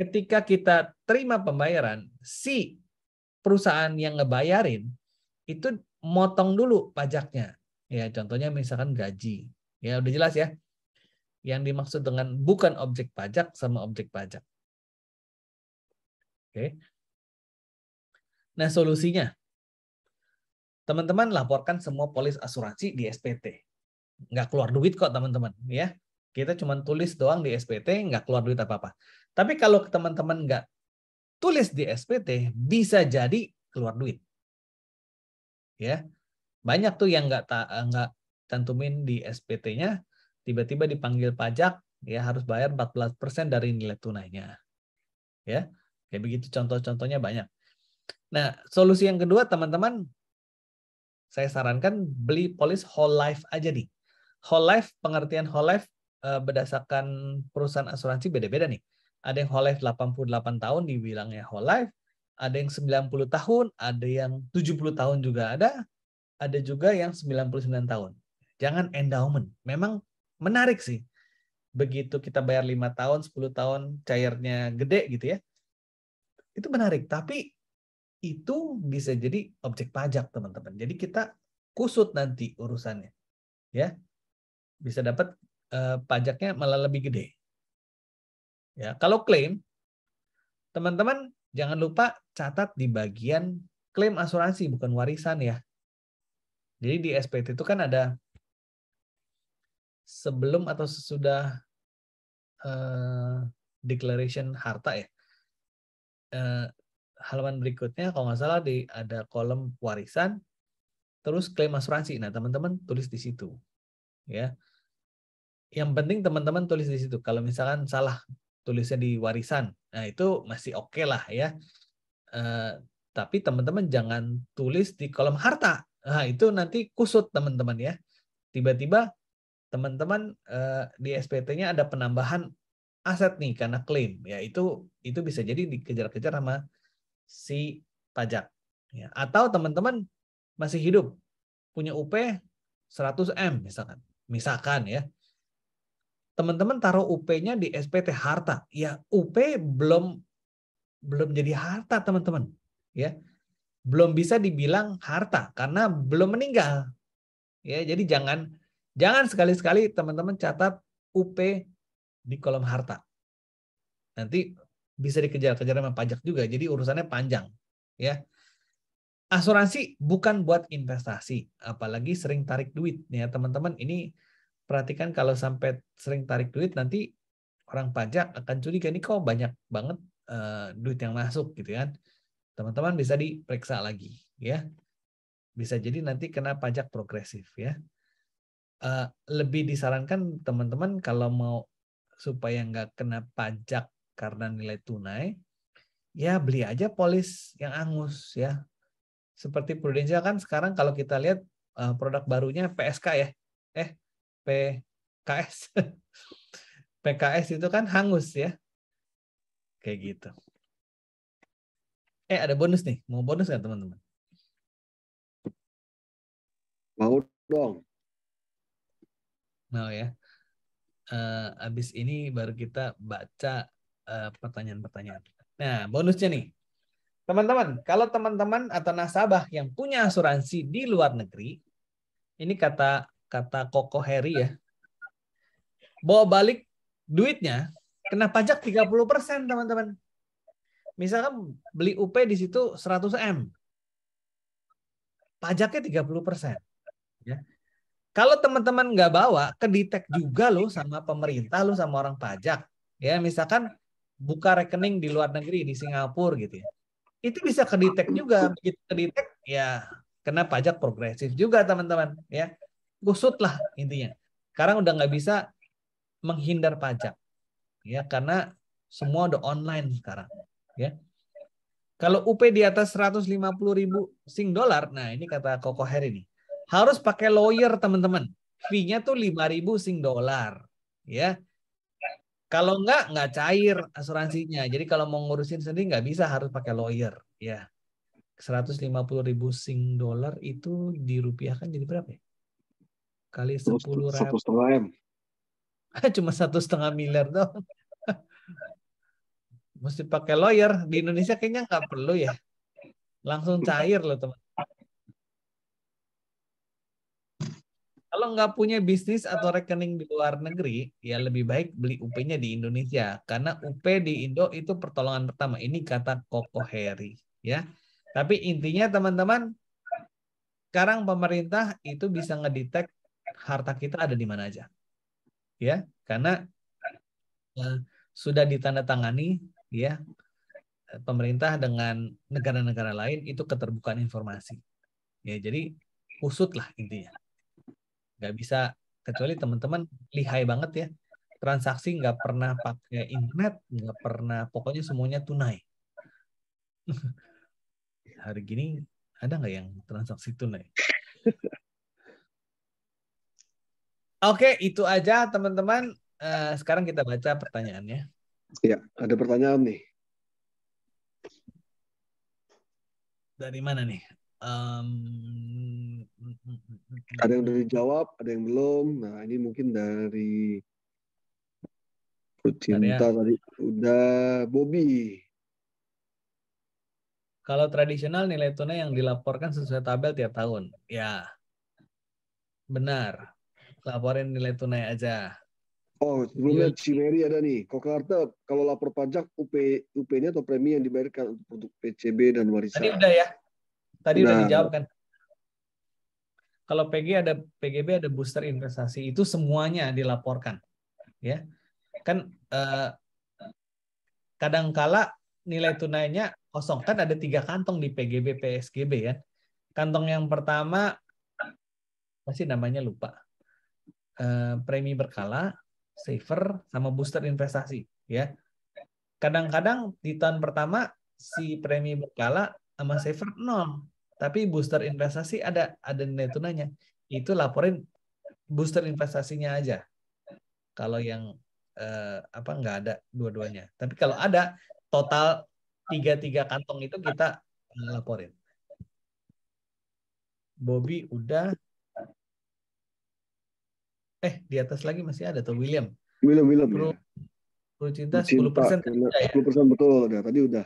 ketika kita terima pembayaran, si perusahaan yang ngebayarin itu motong dulu pajaknya. Ya, contohnya misalkan gaji. Ya, udah jelas ya. Yang dimaksud dengan bukan objek pajak sama objek pajak. Oke. Nah, solusinya. Teman-teman laporkan semua polis asuransi di SPT. Nggak keluar duit kok, teman-teman. Ya, kita cuma tulis doang di SPT, nggak keluar duit apa-apa. Tapi kalau teman-teman nggak tulis di SPT bisa jadi keluar duit. Ya. Banyak tuh yang nggak cantumin di SPT-nya, tiba-tiba dipanggil pajak, ya harus bayar 14% dari nilai tunainya. Ya. Kayak begitu contoh-contohnya banyak. Nah, solusi yang kedua teman-teman, saya sarankan beli polis whole life aja nih. Whole life, pengertian whole life berdasarkan perusahaan asuransi beda-beda nih. Ada yang whole life 88 tahun dibilangnya whole life, ada yang 90 tahun, ada yang 70 tahun juga ada juga yang 99 tahun. Jangan endowment. Memang menarik sih. Begitu kita bayar 5 tahun, 10 tahun, cairnya gede gitu ya. Itu menarik, tapi itu bisa jadi objek pajak, teman-teman. Jadi kita kusut nanti urusannya. Ya. Bisa dapat pajaknya malah lebih gede. Ya, kalau klaim, teman-teman jangan lupa catat di bagian klaim asuransi, bukan warisan ya. Jadi di SPT itu kan ada sebelum atau sesudah declaration harta ya. Halaman berikutnya kalau nggak salah ada kolom warisan, terus klaim asuransi. Nah, teman-teman tulis di situ. Ya. Yang penting teman-teman tulis di situ. Kalau misalkan salah tulisnya di warisan, nah itu masih oke lah ya. Tapi teman-teman jangan tulis di kolom harta. Nah, itu nanti kusut teman-teman ya. Tiba-tiba teman-teman di SPT-nya ada penambahan aset nih karena klaim. Ya, itu bisa jadi dikejar-kejar sama si pajak. Ya. Atau teman-teman masih hidup, punya UP 100M misalkan. Misalkan ya. Teman-teman taruh UP-nya di SPT harta. Ya, UP belum jadi harta, teman-teman. Ya. Belum bisa dibilang harta karena belum meninggal. Ya, jadi jangan sekali-sekali teman-teman catat UP di kolom harta. Nanti bisa dikejar-kejar sama pajak juga. Jadi urusannya panjang, ya. Asuransi bukan buat investasi, apalagi sering tarik duit ya, teman-teman. Ini perhatikan kalau sampai sering tarik duit nanti orang pajak akan curiga ini kok banyak banget duit yang masuk gitu kan. Teman-teman bisa diperiksa lagi ya. Bisa jadi nanti kena pajak progresif ya. Lebih disarankan teman-teman kalau mau supaya nggak kena pajak karena nilai tunai, ya beli aja polis yang angus ya. Seperti Prudential kan sekarang kalau kita lihat produk barunya PSK ya. PKS. PKS itu kan hangus ya. Kayak gitu. Ada bonus nih. Mau bonus nggak teman-teman? Mau dong. Mau ya. Habis ini baru kita baca pertanyaan-pertanyaan. Nah, bonusnya nih. Teman-teman, kalau teman-teman atau nasabah yang punya asuransi di luar negeri, ini kata Koko Heri ya, bawa balik duitnya kena pajak 30%, teman-teman. Misalkan beli UP di situ 100M. Pajaknya 30%. Ya. Kalau teman-teman nggak bawa, kedetek juga loh sama pemerintah, loh sama orang pajak. Ya, misalkan buka rekening di luar negeri, di Singapura gitu ya. Itu bisa kedetek juga. Begitu kedetek, ya kena pajak progresif juga, teman-teman. Ya, kusut lah intinya. Sekarang udah nggak bisa menghindar pajak. Ya, karena semua udah online sekarang. Ya. Kalau UP di atas 150.000 Sing dolar, nah ini kata Koko Heri nih, harus pakai lawyer, teman-teman. Fee-nya tuh 5.000 Sing dolar. Ya. Kalau nggak cair asuransinya. Jadi kalau mau ngurusin sendiri nggak bisa, harus pakai lawyer. Ya. 150.000 Sing dolar itu dirupiahkan jadi berapa ya? Kali 10.000. 1,5 M. Cuma 1,5 miliar dong. Mesti pakai lawyer. Di Indonesia kayaknya nggak perlu ya. Langsung cair loh, teman. Kalau nggak punya bisnis atau rekening di luar negeri, ya lebih baik beli UP-nya di Indonesia. Karena UP di Indo itu pertolongan pertama. Ini kata Koko Heri. Ya. Tapi intinya teman-teman, sekarang pemerintah itu bisa ngedetek harta kita ada di mana aja. Ya, karena sudah ditandatangani ya pemerintah dengan negara-negara lain itu keterbukaan informasi. Ya, jadi usut lah intinya. Nggak bisa, kecuali teman-teman lihai banget ya. Transaksi nggak pernah pakai internet, nggak pernah, pokoknya semuanya tunai. Hari gini ada nggak yang transaksi tunai? Oke, itu aja teman-teman. Sekarang kita baca pertanyaannya. Ya, ada pertanyaan nih. Dari mana nih? Ada yang udah dijawab, ada yang belum. Nah, ini mungkin dari Cinta tadi. Udah Bobby. Kalau tradisional nilai tunai yang dilaporkan sesuai tabel tiap tahun. Ya, benar. Laporin nilai tunai aja. Oh, sebelumnya Cimeri ada nih. Kokarta, kalau lapor pajak UP-nya atau premi yang dibayarkan untuk PCB dan warisan. Tadi udah ya. Tadi udah dijawab kan. Kalau PGB ada booster investasi, itu semuanya dilaporkan. Ya. Kan kadangkala nilai tunainya kosong. Kan ada 3 kantong di PGB PSGB ya. Kantong yang pertama masih namanya lupa. Premi berkala, saver, sama booster investasi ya. Kadang-kadang di tahun pertama si premi berkala sama saver 0, tapi booster investasi ada nilai tunainya. Itu laporin booster investasinya aja. Kalau yang nggak ada dua-duanya. Tapi kalau ada total 3 kantong itu kita laporin. Bobby udah. Di atas lagi masih ada tuh William. William. Pro Cinta 10%. 10% betul. Udah, tadi udah.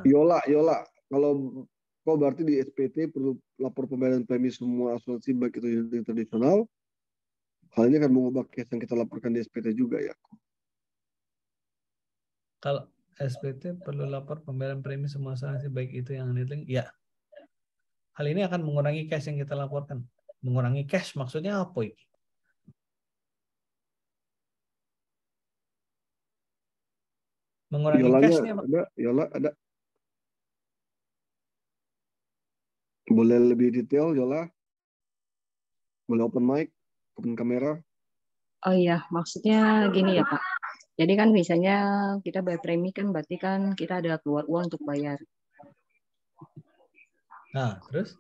Yola. Kalau kau berarti di SPT perlu lapor pembayaran premi semua asuransi baik itu yang tradisional. Hal ini akan mengubah case yang kita laporkan di SPT juga ya. Kalau SPT perlu lapor pembayaran premi semua asuransi baik itu yang unit-linked, ya. Hal ini akan mengurangi cash yang kita laporkan. Mengurangi cash maksudnya apa ini? Mengurangi cashnya. Yola ada. Boleh lebih detail, Yola? Boleh open mic, open kamera? Oh iya, maksudnya gini ya Pak. Jadi kan misalnya kita bayar premi kan berarti kan kita ada keluar uang untuk bayar. Nah, terus?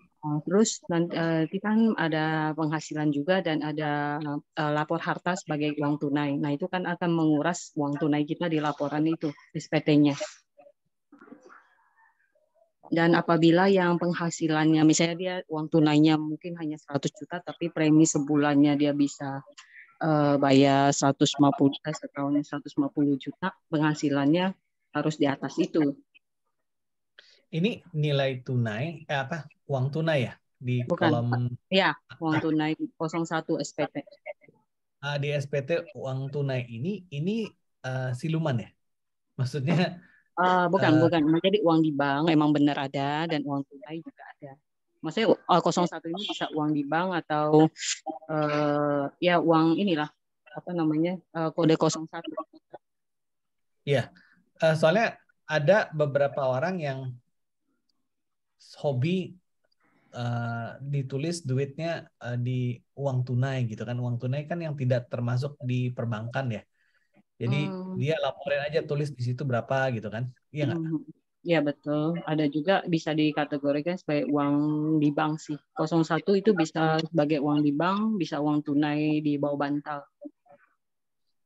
Terus nanti kan ada penghasilan juga dan ada lapor harta sebagai uang tunai. Nah itu kan akan menguras uang tunai kita di laporan itu, SPT-nya. Dan apabila yang penghasilannya, misalnya dia uang tunainya mungkin hanya 100 juta, tapi premi sebulannya dia bisa bayar 150 juta, setahunnya 150 juta, penghasilannya harus di atas itu. Ini nilai tunai, uang tunai ya? Di kolom. Ya, uang tunai 01 SPT. Di SPT uang tunai ini siluman ya? Maksudnya? Bukan. Jadi uang di bank emang benar ada dan uang tunai juga ada. Maksudnya 01 ini bisa uang di bank atau ya uang inilah kode 01. Iya, soalnya ada beberapa orang yang hobi ditulis duitnya di uang tunai gitu kan. Uang tunai kan yang tidak termasuk di perbankan ya. Jadi dia laporin aja, tulis di situ berapa gitu kan. Iya nggak? Iya betul. Ada juga bisa dikategorikan sebagai uang di bank sih. 01 itu bisa sebagai uang di bank, bisa uang tunai di bawah bantal.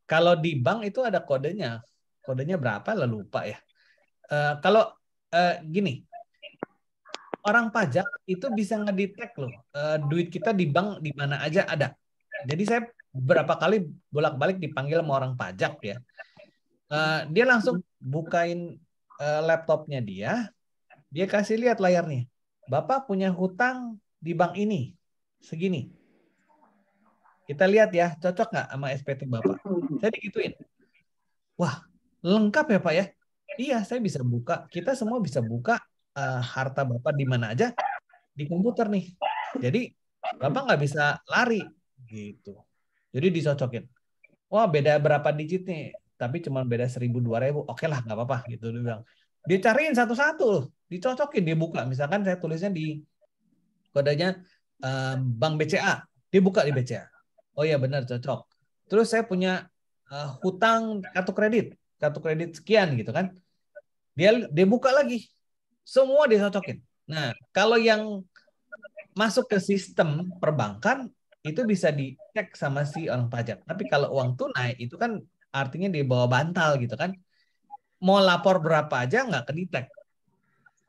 Kalau di bank itu ada kodenya. Kodenya berapa lah lupa ya. Kalau gini, orang pajak itu bisa ngedetect loh duit kita di bank di mana aja ada. Jadi saya beberapa kali bolak-balik dipanggil sama orang pajak ya. Dia langsung bukain laptopnya dia kasih lihat layarnya. Bapak punya hutang di bank ini segini. Kita lihat ya, cocok nggak sama SPT Bapak? Saya digituin. Wah, lengkap ya Pak ya? Iya, saya bisa buka. Kita semua bisa buka harta Bapak di mana aja di komputer nih. Jadi Bapak nggak bisa lari gitu. Jadi dicocokin. Wah, beda berapa digit nih? tapi cuma beda 1.000-2.000. Oke lah, nggak apa-apa gitu dia bilang. Dia cariin satu-satu loh, dicocokin, dia buka. Misalkan saya tulisnya di kodenya Bank BCA, dia buka di BCA. Oh iya benar, cocok. Terus saya punya hutang kartu kredit sekian gitu kan. Dia buka lagi, semua dicocokin. Nah, kalau yang masuk ke sistem perbankan itu bisa dicek sama si orang pajak. Tapi kalau uang tunai itu kan artinya di bawah bantal gitu kan. Mau lapor berapa aja nggak kedetek.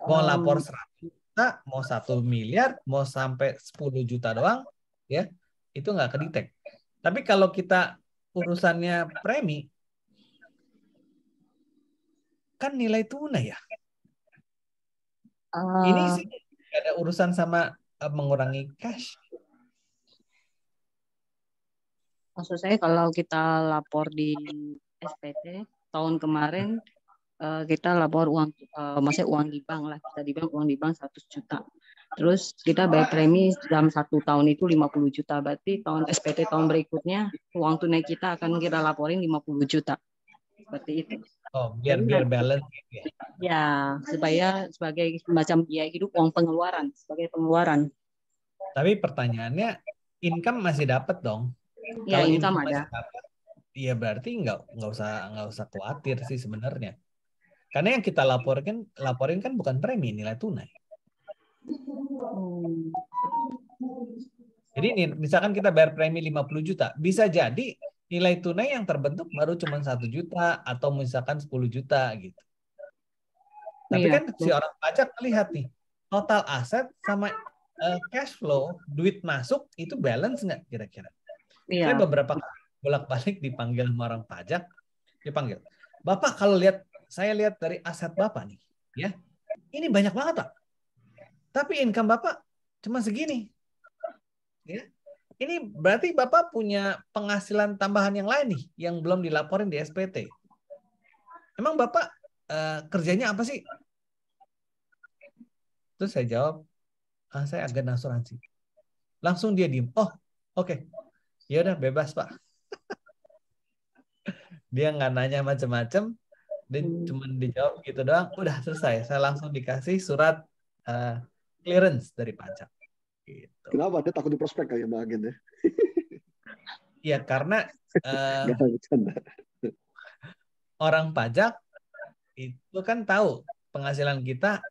Mau lapor 100 juta, mau 1 miliar, mau sampai 10 juta doang, ya itu nggak kedetek. Tapi kalau kita urusannya premi, kan nilai tunai ya. Ini sih nggak ada urusan sama mengurangi cash. Maksud saya kalau kita lapor di SPT tahun kemarin kita lapor uang, maksudnya uang di bank lah, kita di bank uang di bank 100 juta. Terus kita bayar premi dalam 1 tahun itu 50 juta. Berarti tahun SPT tahun berikutnya uang tunai kita akan kita laporin 50 juta. Seperti itu. Oh, biar balance gitu ya. Ya, supaya sebagai semacam biaya hidup uang pengeluaran, sebagai pengeluaran. Tapi pertanyaannya, income masih dapat dong. Ya, Kalau income ada. Iya berarti nggak usah khawatir sih sebenarnya. Karena yang kita laporin kan bukan premi, nilai tunai. Jadi misalkan kita bayar premi 50 juta, bisa jadi nilai tunai yang terbentuk baru cuma 1 juta atau misalkan 10 juta gitu. Tapi kan si orang pajak melihat nih, total aset sama cash flow, duit masuk itu balance nggak kira-kira? Saya beberapa kali bolak-balik dipanggil sama orang pajak, dipanggil, Bapak kalau saya lihat dari aset Bapak nih, ya, ini banyak banget Pak. Tapi income Bapak cuma segini. Ya. Ini berarti Bapak punya penghasilan tambahan yang lain nih, yang belum dilaporin di SPT. Emang Bapak kerjanya apa sih? Terus saya jawab, saya agen asuransi. Langsung dia diem. Oh, oke. Ya udah bebas Pak. Dia nggak nanya macam-macam. Dia cuma dijawab gitu doang, udah selesai. Saya langsung dikasih surat clearance dari pajak. Gitu. Kenapa? Dia takut diprospek kali sama agen ya? Ya karena orang pajak itu kan tahu penghasilan kita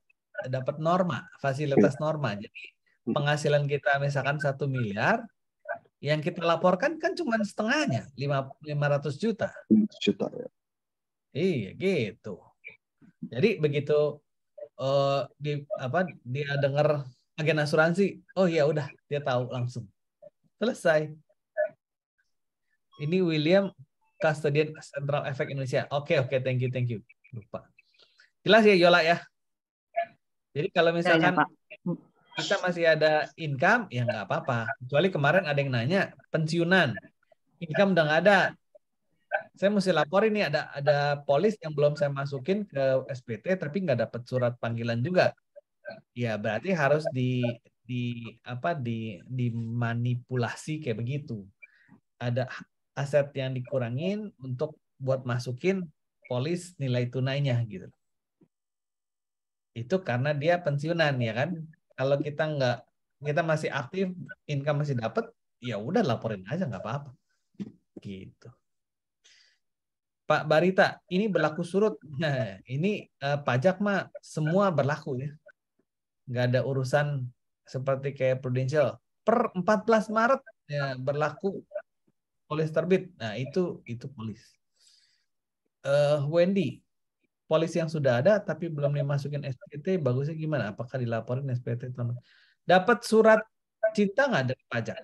dapat norma, fasilitas norma. Jadi penghasilan kita misalkan 1 miliar, yang kita laporkan kan cuma setengahnya, 500 juta. Ya. Iya gitu. Jadi begitu dia dengar agen asuransi, oh ya udah dia tahu langsung. Selesai. Ini William Custodian Central Effect Indonesia. Oke, thank you. Lupa. Jelas ya Yola ya. Jadi kalau misalkan kita masih ada income, ya nggak apa-apa. Kecuali kemarin ada yang nanya pensiunan, income udah nggak ada. Saya mesti laporin nih ada polis yang belum saya masukin ke SPT tapi nggak dapat surat panggilan juga. Ya berarti harus dimanipulasi kayak begitu. Ada aset yang dikurangin untuk buat masukin polis nilai tunainya gitu. Itu karena dia pensiunan ya kan. Kalau kita masih aktif, income masih dapat, ya udah laporin aja nggak apa-apa. Gitu. Pak Barita, ini berlaku surut. Nah, ini pajak mah semua berlaku ya. Nggak ada urusan seperti kayak Prudential. Per 14 Maret ya berlaku polis terbit. Nah, itu polis. Wendy, polis yang sudah ada tapi belum dimasukin SPT, bagusnya gimana? Apakah dilaporin SPT? Dapat surat cinta nggak dari pajak?